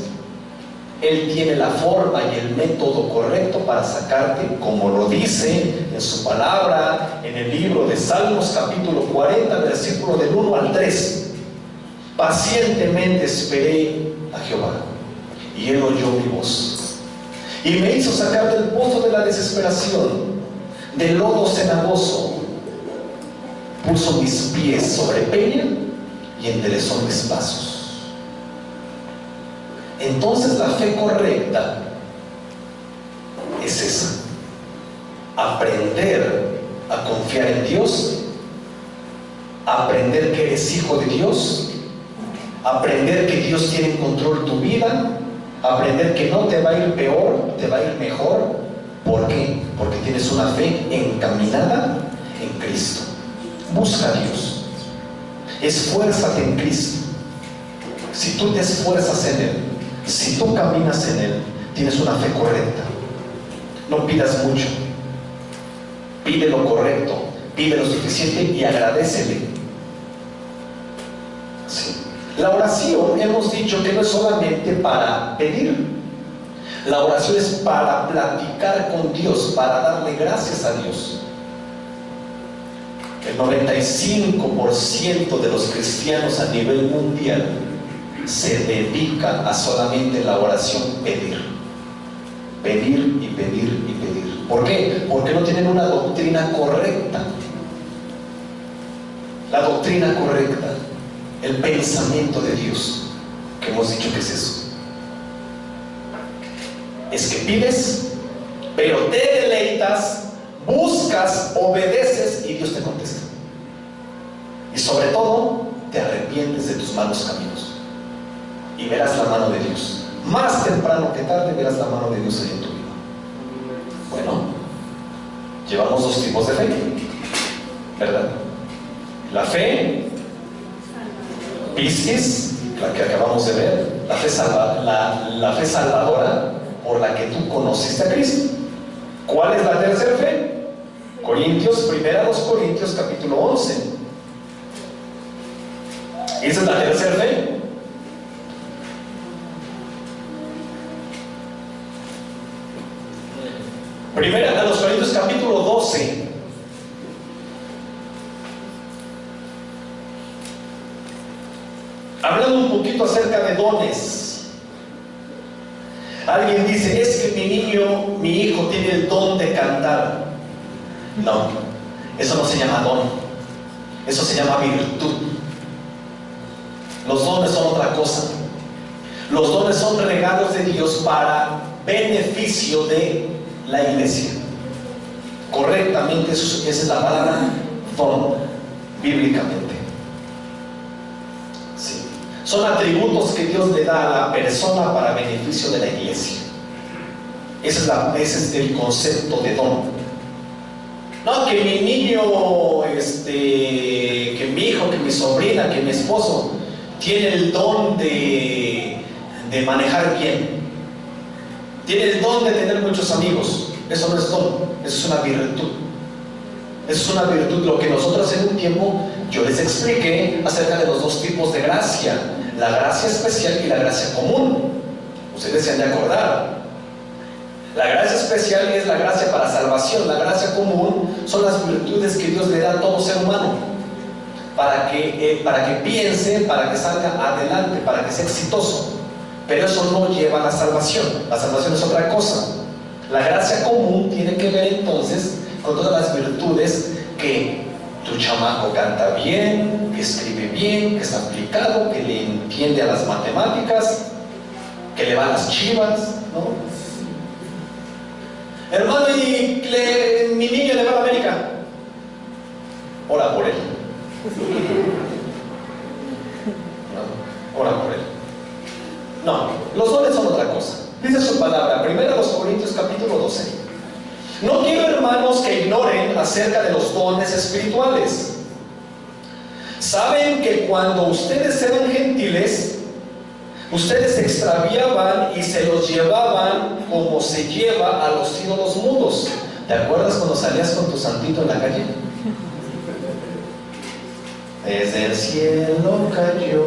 Él tiene la forma y el método correcto para sacarte, como lo dice en su palabra en el libro de Salmos capítulo 40 versículo del 1 al 3. Pacientemente esperé a Jehová, y Él oyó mi voz y me hizo sacar del pozo de la desesperación, del lodo cenagoso. Puso mis pies sobre peña y enderezó mis pasos. Entonces la fe correcta es esa: aprender a confiar en Dios, aprender que eres hijo de Dios, aprender que Dios tiene en control tu vida, aprender que no te va a ir peor, te va a ir mejor. ¿Por qué? Porque tienes una fe encaminada en Cristo. Busca a Dios, esfuérzate en Cristo. Si tú te esfuerzas en Él, si tú caminas en Él, tienes una fe correcta. No pidas mucho, pide lo correcto, pide lo suficiente y agradécele. Sí. La oración, hemos dicho que no es solamente para pedir. La oración es para platicar con Dios, para darle gracias a Dios. El 95% de los cristianos a nivel mundial se dedica a solamente la oración pedir. Pedir y pedir y pedir. ¿Por qué? Porque no tienen una doctrina correcta. La doctrina correcta, el pensamiento de Dios, que hemos dicho que es eso. Es que pides, pero te deleitas, buscas, obedeces y Dios te contesta. Y sobre todo, te arrepientes de tus malos caminos y verás la mano de Dios. Más temprano que tarde verás la mano de Dios ahí en tu vida. Bueno, llevamos dos tipos de fe, ¿verdad? La fe piscis, la que acabamos de ver, la fe salvadora, por la que tú conociste a Cristo. ¿Cuál es la tercera fe? Primera 2 Corintios capítulo 11. Esa es la tercera fe. Primera a los Corintios capítulo 12. Hablando un poquito acerca de dones. Alguien dice, es que mi hijo tiene el don de cantar. No, eso no se llama don, eso se llama virtud. Los dones son otra cosa. Los dones son regalos de Dios para beneficio de la iglesia. Correctamente, esa es la palabra don, bíblicamente. Sí. Son atributos que Dios le da a la persona para beneficio de la iglesia. Ese es el concepto de don. No, que mi niño, que mi hijo, que mi sobrina, que mi esposo tiene el don de manejar bien, tiene el don de tener muchos amigos. Eso no es don, eso es una virtud. Eso es una virtud. Lo que nosotros en un tiempo yo les expliqué acerca de los dos tipos de gracia: la gracia especial y la gracia común. Ustedes se han de acordar. La gracia especial es la gracia para salvación. La gracia común son las virtudes que Dios le da a todo ser humano para que piense, para que salga adelante, para que sea exitoso. Pero eso no lleva a la salvación. La salvación es otra cosa. La gracia común tiene que ver entonces con todas las virtudes: que tu chamaco canta bien, que escribe bien, que es aplicado, que le entiende a las matemáticas, que le va a las Chivas, ¿no? Hermano, y mi niño le va a la América. Ora por él. No, ora por él. No, los dones son otra cosa. Dice su palabra, 1 Corintios capítulo 12. No quiero, hermanos, que ignoren acerca de los dones espirituales. Saben que cuando ustedes eran gentiles, ustedes se extraviaban y se los llevaban como se lleva a los ídolos mudos. ¿Te acuerdas cuando salías con tu santito en la calle? Desde el cielo cayó.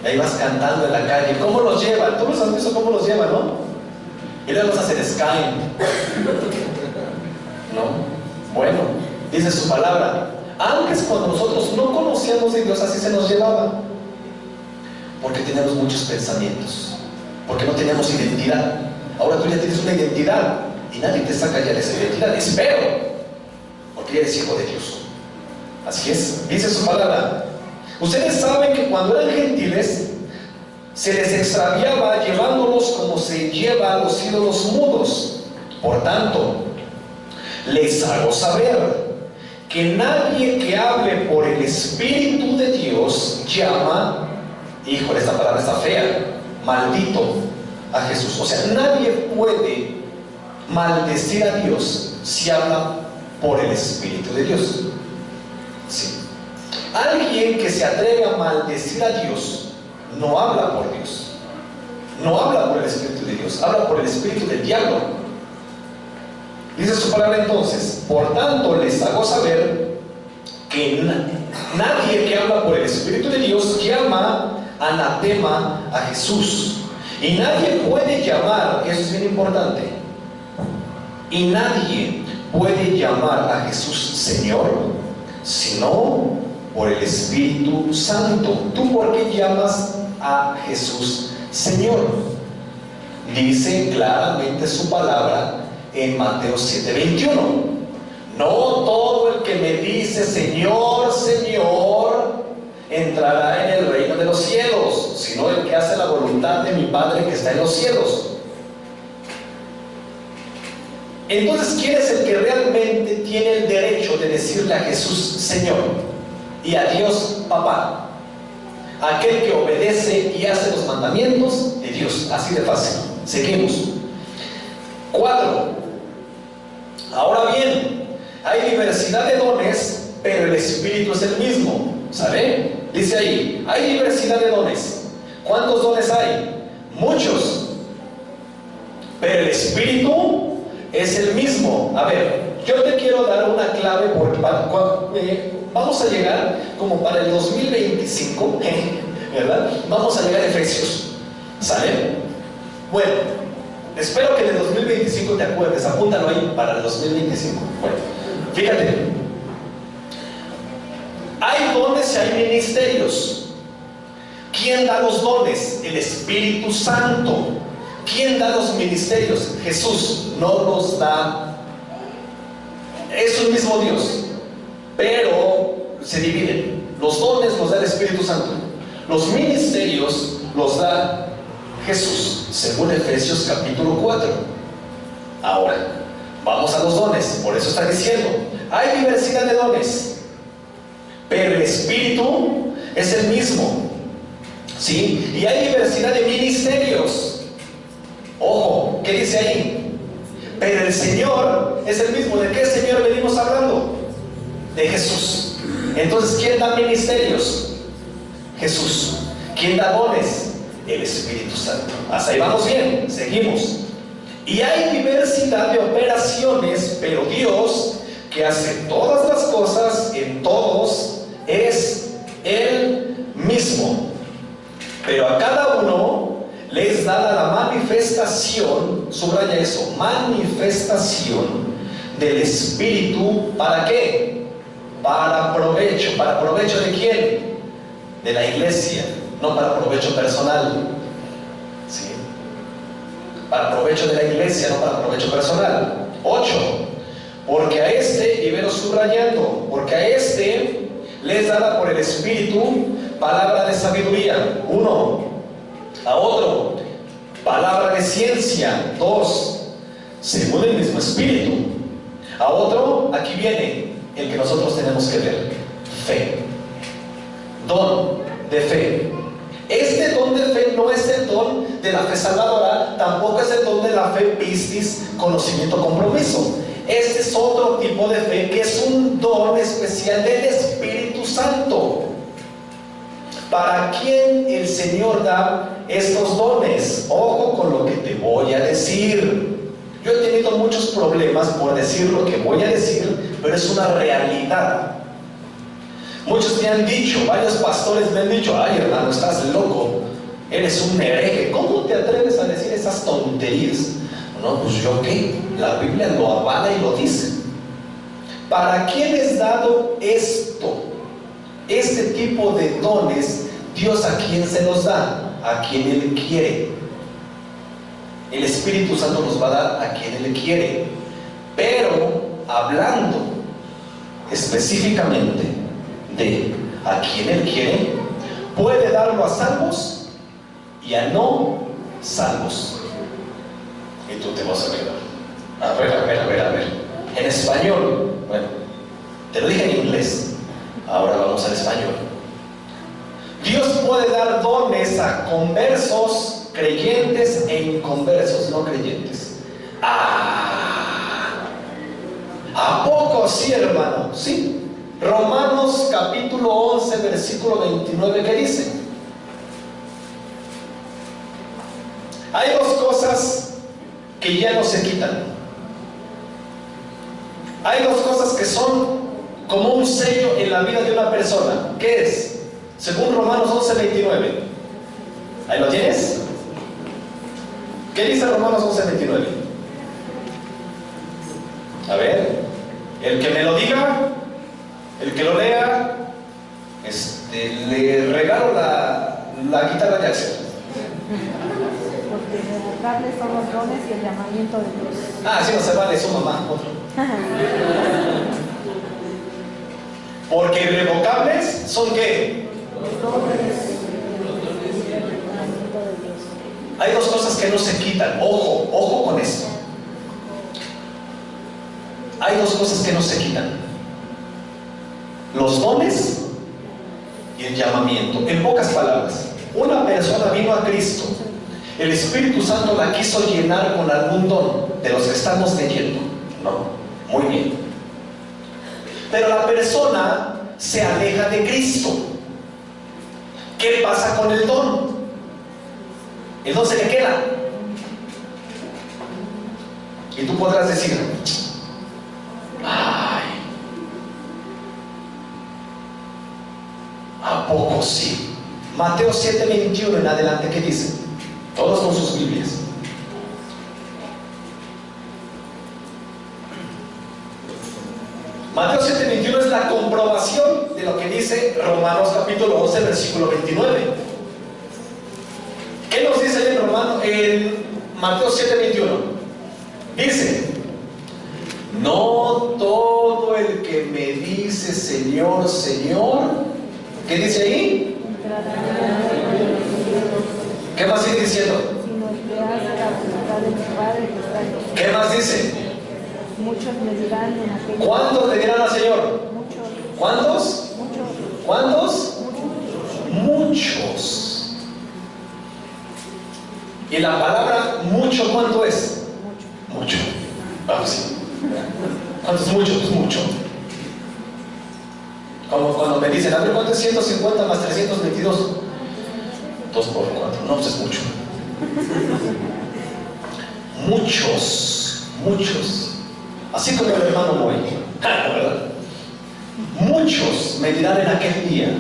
Ahí vas cantando en la calle. ¿Cómo los llevan? Tú los has visto cómo los llevan, ¿no? Y luego los hacen Skype, ¿no? Bueno, dice su palabra. Antes, cuando nosotros no conocíamos de Dios, así se nos llevaba. Porque teníamos muchos pensamientos, porque no teníamos identidad. Ahora tú ya tienes una identidad y nadie te saca ya de esa identidad, espero, porque eres hijo de Dios. Así es, dice su palabra. Ustedes saben que cuando eran gentiles, se les extraviaba llevándolos como se lleva a los ídolos mudos. Por tanto, les hago saber que nadie que hable por el Espíritu de Dios llama, híjole, esta palabra está fea, maldito a Jesús. O sea, nadie puede maldecir a Dios si habla por el Espíritu de Dios. Sí. Alguien que se atreve a maldecir a Dios no habla por Dios, no habla por el Espíritu de Dios, habla por el Espíritu del diablo. Dice su palabra entonces: por tanto les hago saber que nadie que habla por el Espíritu de Dios llama anatema a Jesús. Y nadie puede llamar, eso es bien importante, y nadie puede llamar a Jesús Señor, sino por el Espíritu Santo. ¿Tú por qué llamas a Jesús Señor? Dice claramente su palabra en Mateo 7:21. No todo el que me dice Señor, Señor, entrará en el reino de los cielos, sino el que hace la voluntad de mi Padre que está en los cielos. Entonces, ¿quién es el que realmente tiene el derecho de decirle a Jesús Señor y a Dios Papá? Aquel que obedece y hace los mandamientos de Dios. Así de fácil. Seguimos. 4. Ahora bien, hay diversidad de dones, pero el Espíritu es el mismo. ¿Sabe? Dice ahí, hay diversidad de dones. ¿Cuántos dones hay? Muchos. Pero el Espíritu es el mismo. A ver, yo te quiero dar una clave porque vamos a llegar como para el 2025, ¿verdad? Vamos a llegar a Efesios. ¿Sale? Bueno, espero que en el 2025 te acuerdes, apúntalo ahí para el 2025. Bueno, fíjate. Hay dones y hay ministerios. ¿Quién da los dones? El Espíritu Santo. ¿Quién da los ministerios? Jesús. No los da. Es un mismo Dios, pero se dividen. Los dones los da el Espíritu Santo. Los ministerios los da Jesús, según Efesios capítulo 4. Ahora, vamos a los dones. Por eso está diciendo, hay diversidad de dones, pero el Espíritu es el mismo. ¿Sí? Y hay diversidad de ministerios. Ojo, ¿qué dice ahí? Pero el Señor es el mismo. ¿De qué Señor venimos hablando? De Jesús. Entonces, ¿quién da ministerios? Jesús. ¿Quién da dones? El Espíritu Santo. Hasta ahí vamos bien. Seguimos. Y hay diversidad de operaciones, pero Dios, que hace todas las cosas en todos, es el mismo. Pero a cada uno le es dada la manifestación, subraya eso, manifestación del Espíritu. ¿Para qué? Para provecho. ¿Para provecho de quién? De la iglesia, no para provecho personal. ¿Sí? Para provecho de la iglesia, no para provecho personal. 8. Porque a este, y velo subrayando, porque a este le es dada por el Espíritu palabra de sabiduría. 1. A otro, palabra de ciencia. 2. Según el mismo Espíritu. A otro, aquí viene el que nosotros tenemos que ver: fe. Don de fe. Este don de fe no es el don de la fe salvadora, tampoco es el don de la fe pistis, conocimiento, compromiso. Este es otro tipo de fe, que es un don especial del Espíritu Santo. ¿Para quién el Señor da estos dones? Ojo con lo que te voy a decir. Yo he tenido muchos problemas por decir lo que voy a decir, pero es una realidad. Muchos me han dicho, varios pastores me han dicho: ay, hermano, estás loco, eres un hereje, ¿cómo te atreves a decir esas tonterías? No, pues yo qué, la Biblia lo avala y lo dice. ¿Para quién es dado esto? Este tipo de dones, Dios a quién se los da, a quien Él quiere. El Espíritu Santo los va a dar a quien Él quiere. Pero hablando específicamente de a quien Él quiere, puede darlo a salvos y a no salvos. Y tú te vas a quedar, a ver. En español, bueno, te lo dije en inglés, ahora vamos al español. Dios puede dar dones a conversos, creyentes e inconversos, no creyentes. ¿A poco sí, hermano? Sí. Romanos capítulo 11, versículo 29, ¿qué dice? Hay dos cosas que ya no se quitan. Hay dos cosas que son como un sello en la vida de una persona. ¿Qué es? Según Romanos 11, 29. ¿Ahí lo tienes? ¿Qué dice Romanos 11, 29? A ver, el que me lo diga, el que lo lea, le regalo la guitarra de Axel. Porque revocables son los dones y el llamamiento de Dios. Sí, no se vale, su mamá, otro. Porque irrevocables son ¿qué? Los dones y el llamamiento de Dios. Hay dos cosas que no se quitan. Ojo con esto. Hay dos cosas que no se quitan: los dones y el llamamiento. En pocas palabras, una persona vino a Cristo, el Espíritu Santo la quiso llenar con algún don de los que estamos leyendo, ¿no? Muy bien. Pero la persona se aleja de Cristo. ¿Qué pasa con el don? El don se le queda. Y tú podrás decir: ¿a poco sí? Mateo 7:21 en adelante, ¿qué dice? Todos con sus Biblias. Mateo 7:21 es la comprobación de lo que dice Romanos capítulo 11, versículo 29. ¿Qué nos dice ahí en Mateo 7:21? Dice: no todo el que me dice Señor, Señor, ¿qué dice ahí? ¿Qué más sigue diciendo? Sino el que hace la voluntad de mi Padre que está en los cielos. ¿Qué más dice? Muchos me dirán en aquel día. ¿Cuántos le dirán al Señor? Muchos. ¿Cuántos? Muchos. ¿Cuántos? Muchos. ¿Y la palabra mucho cuánto es? Mucho. Vamos, sí. ¿Cuánto es mucho? Es mucho. Como cuando me dicen, a ver, ¿cuánto es 150 más 322? 2 por 4. No, pues es mucho. Muchos. Así como el hermano Moy. ¿Verdad? Muchos me dirán en aquel día.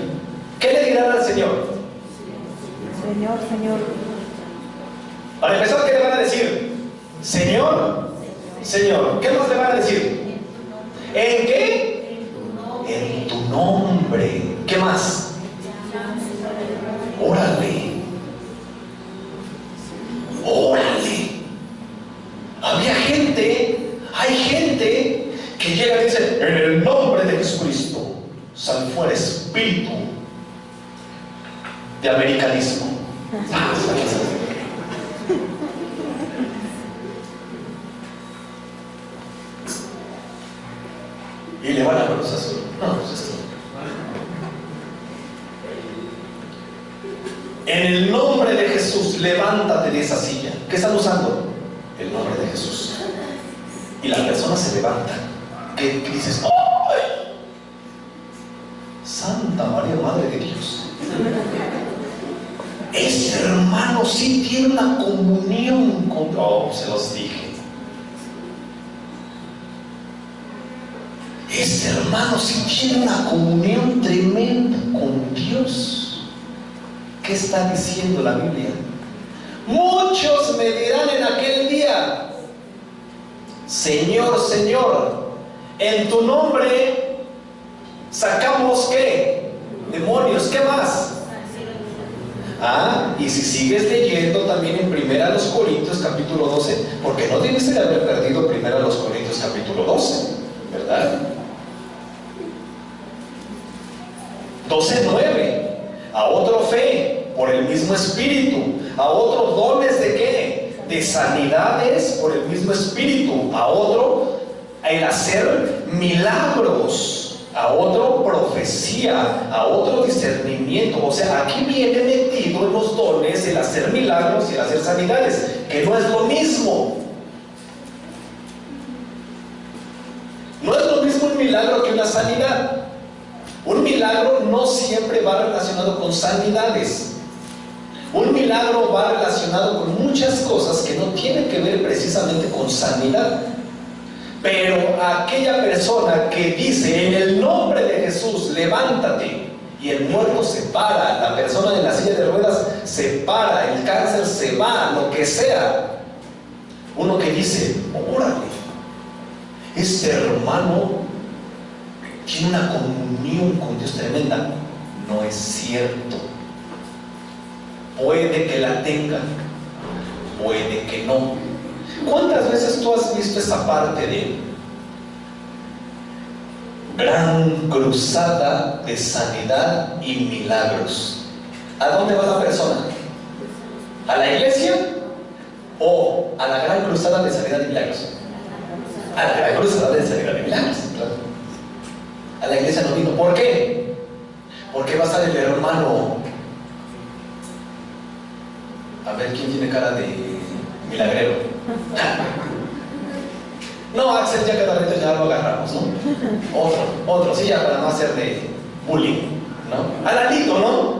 ¿Qué le dirán al Señor? Señor, Señor. Para empezar, ¿qué le van a decir? Señor, Señor. ¿Qué más le van a decir? ¿En qué? En tu nombre. ¿Qué más? Órale. Hay gente que llega y dice: en el nombre de Jesucristo, sal fuera espíritu de americanismo. Y le van a Cruz Azul. No, pues esto. En el nombre de Jesús, levántate de esa silla. ¿Qué están usando? El nombre de Jesús. Y la persona se levanta. ¿Qué dices? ¡Ay! Santa María, Madre de Dios. Ese hermano sí tiene una comunión con... Oh, se los dije. Ese hermano sí tiene una comunión tremenda con Dios. ¿Qué está diciendo la Biblia? Muchos me dirán en aquel día: Señor, Señor, en tu nombre sacamos ¿qué? Demonios. ¿Qué más? Y si sigues leyendo también en 1 Corintios capítulo 12, porque no debes de haber perdido 1 Corintios capítulo 12, ¿verdad? 12:9. A otro fe por el mismo Espíritu. A otro dones de ¿qué? De sanidades por el mismo Espíritu. A otro el hacer milagros. A otro profecía. A otro discernimiento. O sea, aquí viene metido en los dones el hacer milagros y el hacer sanidades, que no es lo mismo. No es lo mismo un milagro que una sanidad. Un milagro no siempre va relacionado con sanidades. Un milagro va relacionado con muchas cosas que no tienen que ver precisamente con sanidad. Pero aquella persona que dice en el nombre de Jesús, levántate, y el muerto se para, la persona de la silla de ruedas se para, el cáncer se va, lo que sea. Uno que dice, órale, este hermano tiene una comunión con Dios tremenda. No es cierto. Puede que la tenga, puede que no. ¿Cuántas veces tú has visto esa parte de gran cruzada de sanidad y milagros? ¿A dónde va la persona? ¿A la iglesia o a la gran cruzada de sanidad y milagros? A la gran cruzada de sanidad y milagros, claro. A la iglesia no vino. ¿Por qué? Porque va a estar el hermano. A ver, ¿quién tiene cara de milagrero? No, Axel, ya cada vez ya lo agarramos, ¿no? Otro, sí, ya para no hacer de bullying, ¿no? Al ladito, ¿no?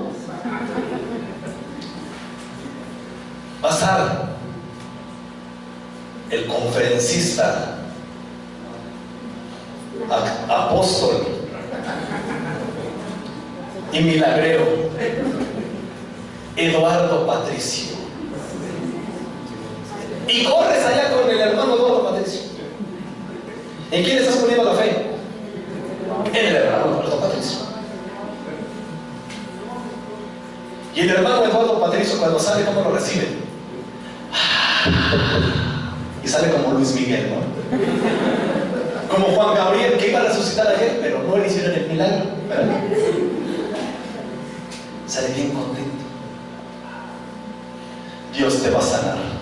Va a estar el conferencista, apóstol y milagrero, Eduardo Patricio. Y corres allá con el hermano Eduardo Patricio. ¿En quién estás poniendo la fe? En el hermano Eduardo Patricio. Y el hermano Eduardo Patricio, cuando sale, ¿cómo lo recibe? Y sale como Luis Miguel, ¿no? Como Juan Gabriel, que iba a resucitar ayer, pero no le hicieron el milagro, ¿verdad? Sale bien contento. Dios te va a sanar.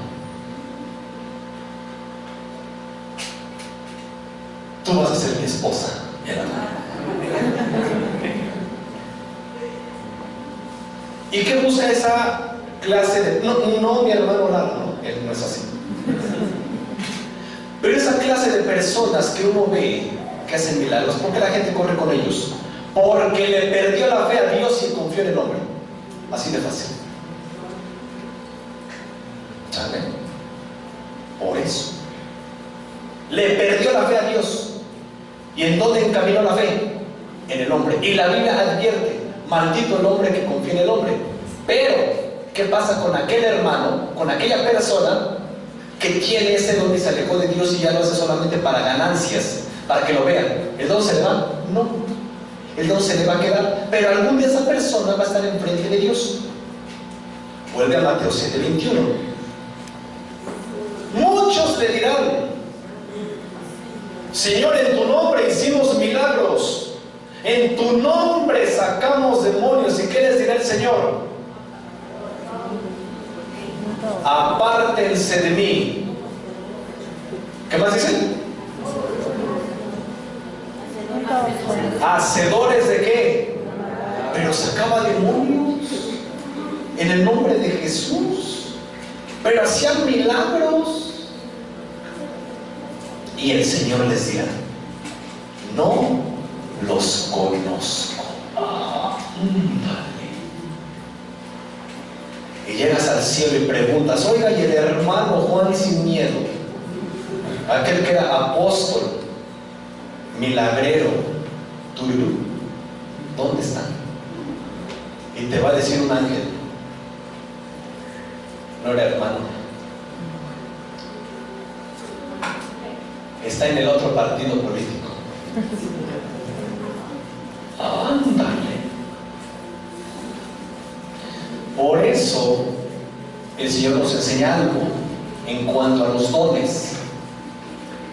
Tú vas a ser mi esposa, mi hermano. ¿Y qué busca esa clase de...? No, mi hermano Lalo, no, él no es así. Pero esa clase de personas que uno ve que hacen milagros, ¿por qué la gente corre con ellos? Porque le perdió la fe a Dios y confió en el hombre. Así de fácil. ¿Sabe? Por eso. Le perdió la fe a Dios. ¿Y en dónde encaminó la fe? En el hombre. Y la Biblia advierte, maldito el hombre que confía en el hombre. Pero, ¿qué pasa con aquel hermano, con aquella persona que tiene ese don y se alejó de Dios y ya lo hace solamente para ganancias, para que lo vean? ¿El don se le va? No. El don se le va a quedar, pero algún día esa persona va a estar enfrente de Dios. Vuelve a Mateo 7:21. Muchos le dirán: Señor, en tu nombre hicimos milagros, en tu nombre sacamos demonios. ¿Y qué les dirá el Señor? Apártense de mí. ¿Qué más dicen? ¿Hacedores de qué? Pero sacaba demonios en el nombre de Jesús, pero hacían milagros. Y el Señor les dirá: no los conozco. Y llegas al cielo y preguntas: oiga, y el hermano Juan sin miedo, aquel que era apóstol, milagrero, tururú, ¿dónde están? Y te va a decir un ángel: no era hermano, está en el otro partido político. Ándale. Por eso el Señor nos enseña algo en cuanto a los dones.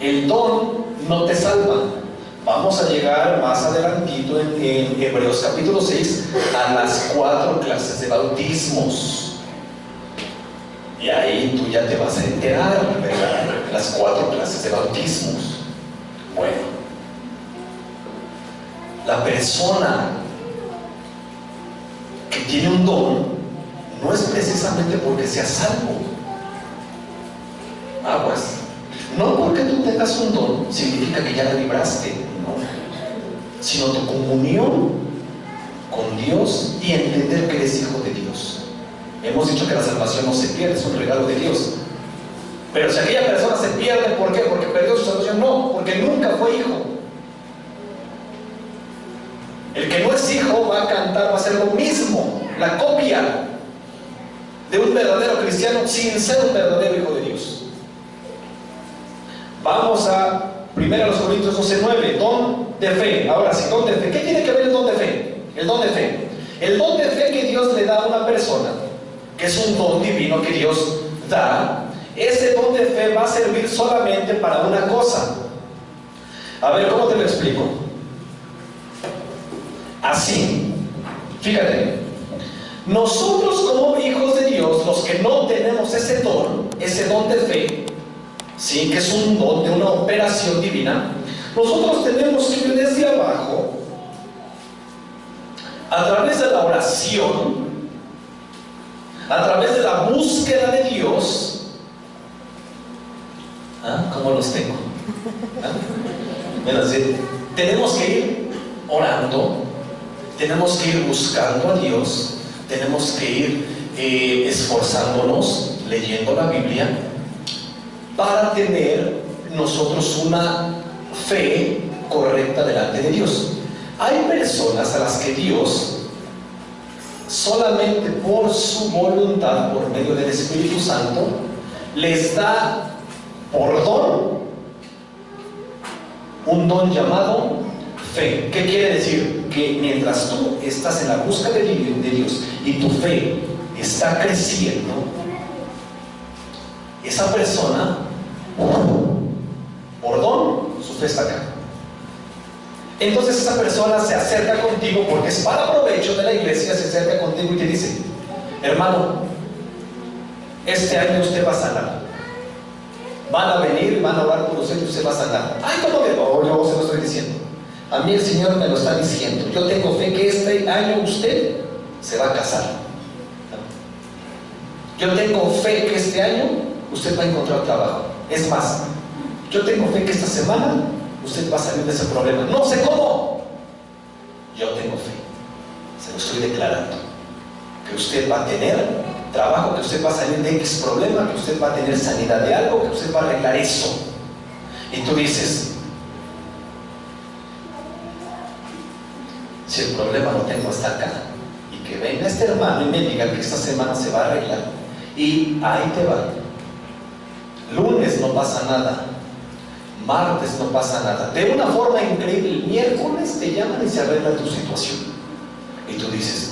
El don no te salva, Vamos a llegar más adelantito en Hebreos capítulo 6 a las 4 clases de bautismos. Y ahí tú ya te vas a enterar, ¿verdad? Las 4 clases de bautismos. Bueno, la persona que tiene un don no es precisamente porque sea salvo. Aguas. No porque tú tengas un don significa que ya la libraste, no. Sino tu comunión con Dios y entender que eres hijo de Dios. Hemos dicho que la salvación no se pierde, es un regalo de Dios. Pero si aquella persona se pierde, ¿por qué? Porque perdió su salvación. No, porque nunca fue hijo. El que no es hijo va a cantar, va a hacer lo mismo, la copia de un verdadero cristiano sin ser un verdadero hijo de Dios. Vamos a 1 Corintios 12:9, don de fe. Ahora sí, don de fe. ¿Qué tiene que ver el don de fe? El don de fe. El don de fe que Dios le da a una persona, que es un don divino que Dios da, ese don de fe va a servir solamente para una cosa. A ver, ¿cómo te lo explico? Así, fíjate, nosotros como hijos de Dios, los que no tenemos ese don de fe, sí, que es un don de una operación divina, nosotros tenemos que ir desde abajo, a través de la oración, a través de la búsqueda de Dios. ¿Cómo los tengo? Bueno, sí, tenemos que ir orando, tenemos que ir buscando a Dios, tenemos que ir esforzándonos, leyendo la Biblia, para tener nosotros una fe correcta delante de Dios. Hay personas a las que Dios, solamente por su voluntad, por medio del Espíritu Santo, les da por don un don llamado fe. ¿Qué quiere decir? Que mientras tú estás en la búsqueda de Dios y tu fe está creciendo, esa persona, por don, su fe está acá. Entonces esa persona se acerca contigo porque es para provecho de la iglesia, se acerca contigo y te dice: hermano, este año usted va a sanar. Van a venir, van a orar por usted y usted va a sanar. Ay, ¿cómo que? Oh, yo se lo estoy diciendo. A mí el Señor me lo está diciendo. Yo tengo fe que este año usted se va a casar. Yo tengo fe que este año usted va a encontrar trabajo. Es más, yo tengo fe que esta semana usted va a salir de ese problema. No sé cómo. Yo tengo fe. Se lo estoy declarando. Que usted va a tener trabajo, que usted va a salir de X problema, que usted va a tener sanidad de algo, que usted va a arreglar eso. Y tú dices: si el problema lo tengo hasta acá, y que venga este hermano y me diga que esta semana se va a arreglar, y ahí te va. Lunes no pasa nada, martes no pasa nada, de una forma increíble, el miércoles te llaman y se arregla tu situación. Y tú dices: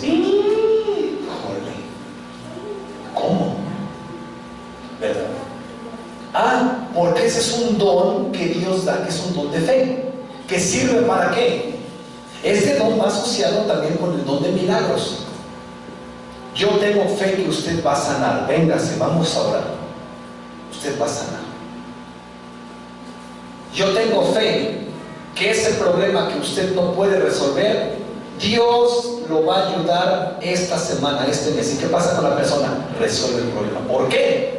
¿cómo? ¿Verdad? Porque ese es un don que Dios da, que es un don de fe. ¿Que sirve para qué? Este don va asociado también con el don de milagros. Yo tengo fe que usted va a sanar. Véngase, vamos a orar. Usted va a sanar. Yo tengo fe que ese problema que usted no puede resolver, Dios lo va a ayudar esta semana, este mes. ¿Y qué pasa con la persona? Resuelve el problema. ¿Por qué?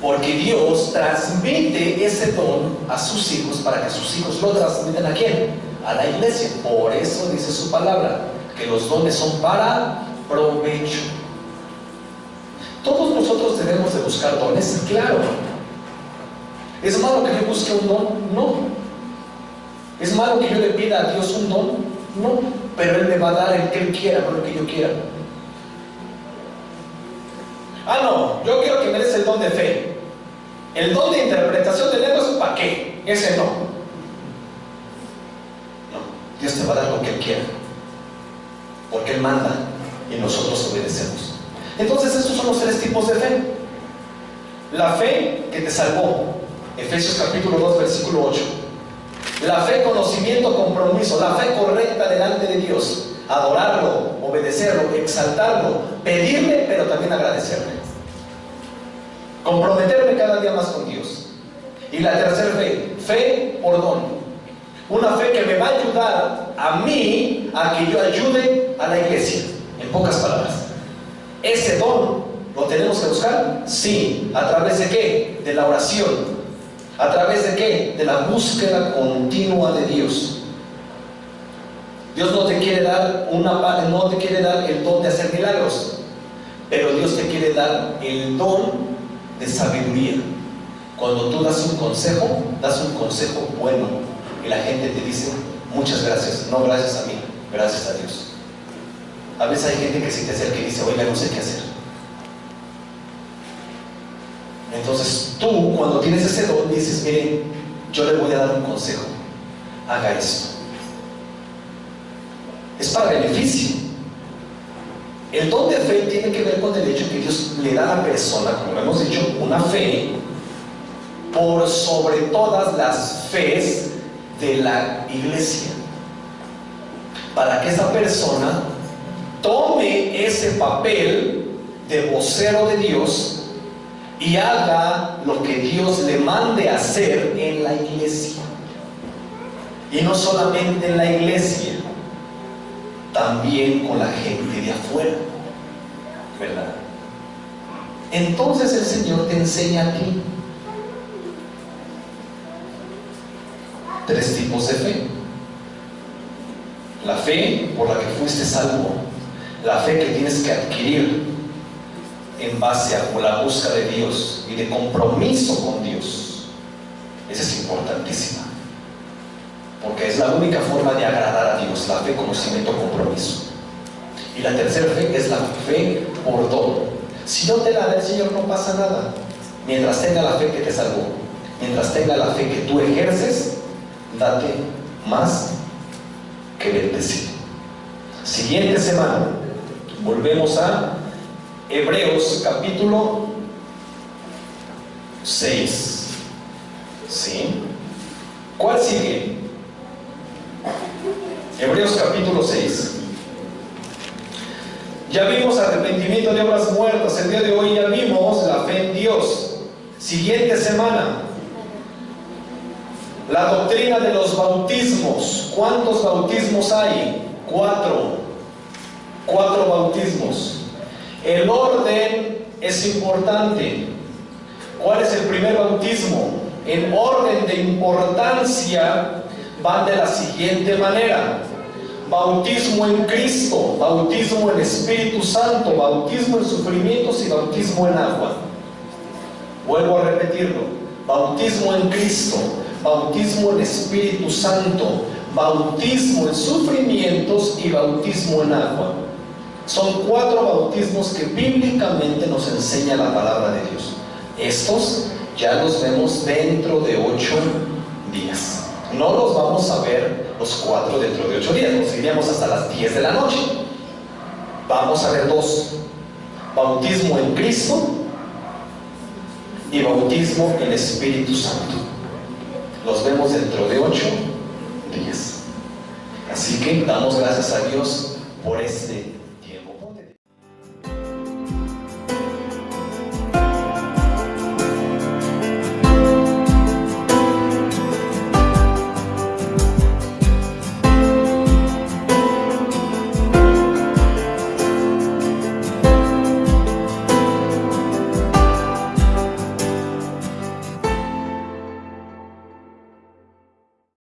Porque Dios transmite ese don a sus hijos para que sus hijos lo transmiten ¿a quién? A la iglesia. Por eso dice su palabra, que los dones son para provecho. Todos nosotros debemos de buscar dones, claro. ¿Es malo que yo busque un don? No. ¿Es malo que yo le pida a Dios un don? No, pero Él me va a dar el que Él quiera, no lo que yo quiera. No, yo quiero que me des el don de fe. El don de interpretación de lenguas, ¿para qué? Ese no. No, Dios te va a dar lo que Él quiera, porque Él manda y nosotros obedecemos. Entonces estos son los 3 tipos de fe. La fe que te salvó, Efesios capítulo 2 versículo 8. La fe, conocimiento, compromiso. La fe correcta delante de Dios. Adorarlo, obedecerlo, exaltarlo, pedirle, pero también agradecerle. Comprometerme cada día más con Dios. Y la tercera fe, fe por don. Una fe que me va a ayudar a mí a que yo ayude a la iglesia. En pocas palabras, ese don lo tenemos que buscar, sí. ¿A través de qué? De la oración. ¿A través de qué? De la búsqueda continua de Dios. Dios no te quiere dar no te quiere dar el don de hacer milagros, pero Dios te quiere dar el don de sabiduría. Cuando tú das un consejo bueno, y la gente te dice muchas gracias, no gracias a mí, gracias a Dios. A veces hay gente que se te acerca y dice, oiga, no sé qué hacer. Entonces tú, cuando tienes ese don, dices, miren, yo le voy a dar un consejo, haga esto. Es para beneficio. El don de fe tiene que ver con el hecho que Dios le da a la persona, como lo hemos dicho, una fe por sobre todas las fees de la iglesia, para que esa persona tome ese papel de vocero de Dios y haga lo que Dios le mande hacer en la iglesia. Y no solamente en la iglesia, también con la gente de afuera, ¿verdad? Entonces el Señor te enseña aquí 3 tipos de fe. La fe por la que fuiste salvo, la fe que tienes que adquirir en base a la búsqueda de Dios y de compromiso con Dios. Esa es importantísima, porque es la única forma de agradar a Dios, la fe, conocimiento, compromiso. Y la tercera fe es la fe por don. Si no te la da el Señor, no pasa nada. Mientras tenga la fe que te salvó, mientras tenga la fe que tú ejerces, date más que bendecido. Siguiente semana volvemos a Hebreos capítulo 6. ¿Sí? ¿Cuál sigue? Hebreos capítulo 6. Ya vimos arrepentimiento de obras muertas. El día de hoy ya vimos la fe en Dios. Siguiente semana, la doctrina de los bautismos. ¿Cuántos bautismos hay? 4 bautismos. El orden es importante. ¿Cuál es el primer bautismo? En orden de importancia van de la siguiente manera: bautismo en Cristo, bautismo en Espíritu Santo, bautismo en sufrimientos y bautismo en agua. Vuelvo a repetirlo: bautismo en Cristo, bautismo en Espíritu Santo, bautismo en sufrimientos y bautismo en agua. Son 4 bautismos que bíblicamente nos enseña la palabra de Dios. Estos ya los vemos dentro de 8 días. No los vamos a ver los 4 dentro de 8 días, nos iríamos hasta las 10 de la noche. Vamos a ver 2: bautismo en Cristo y bautismo en Espíritu Santo. Los vemos dentro de 8 días. Así que damos gracias a Dios por este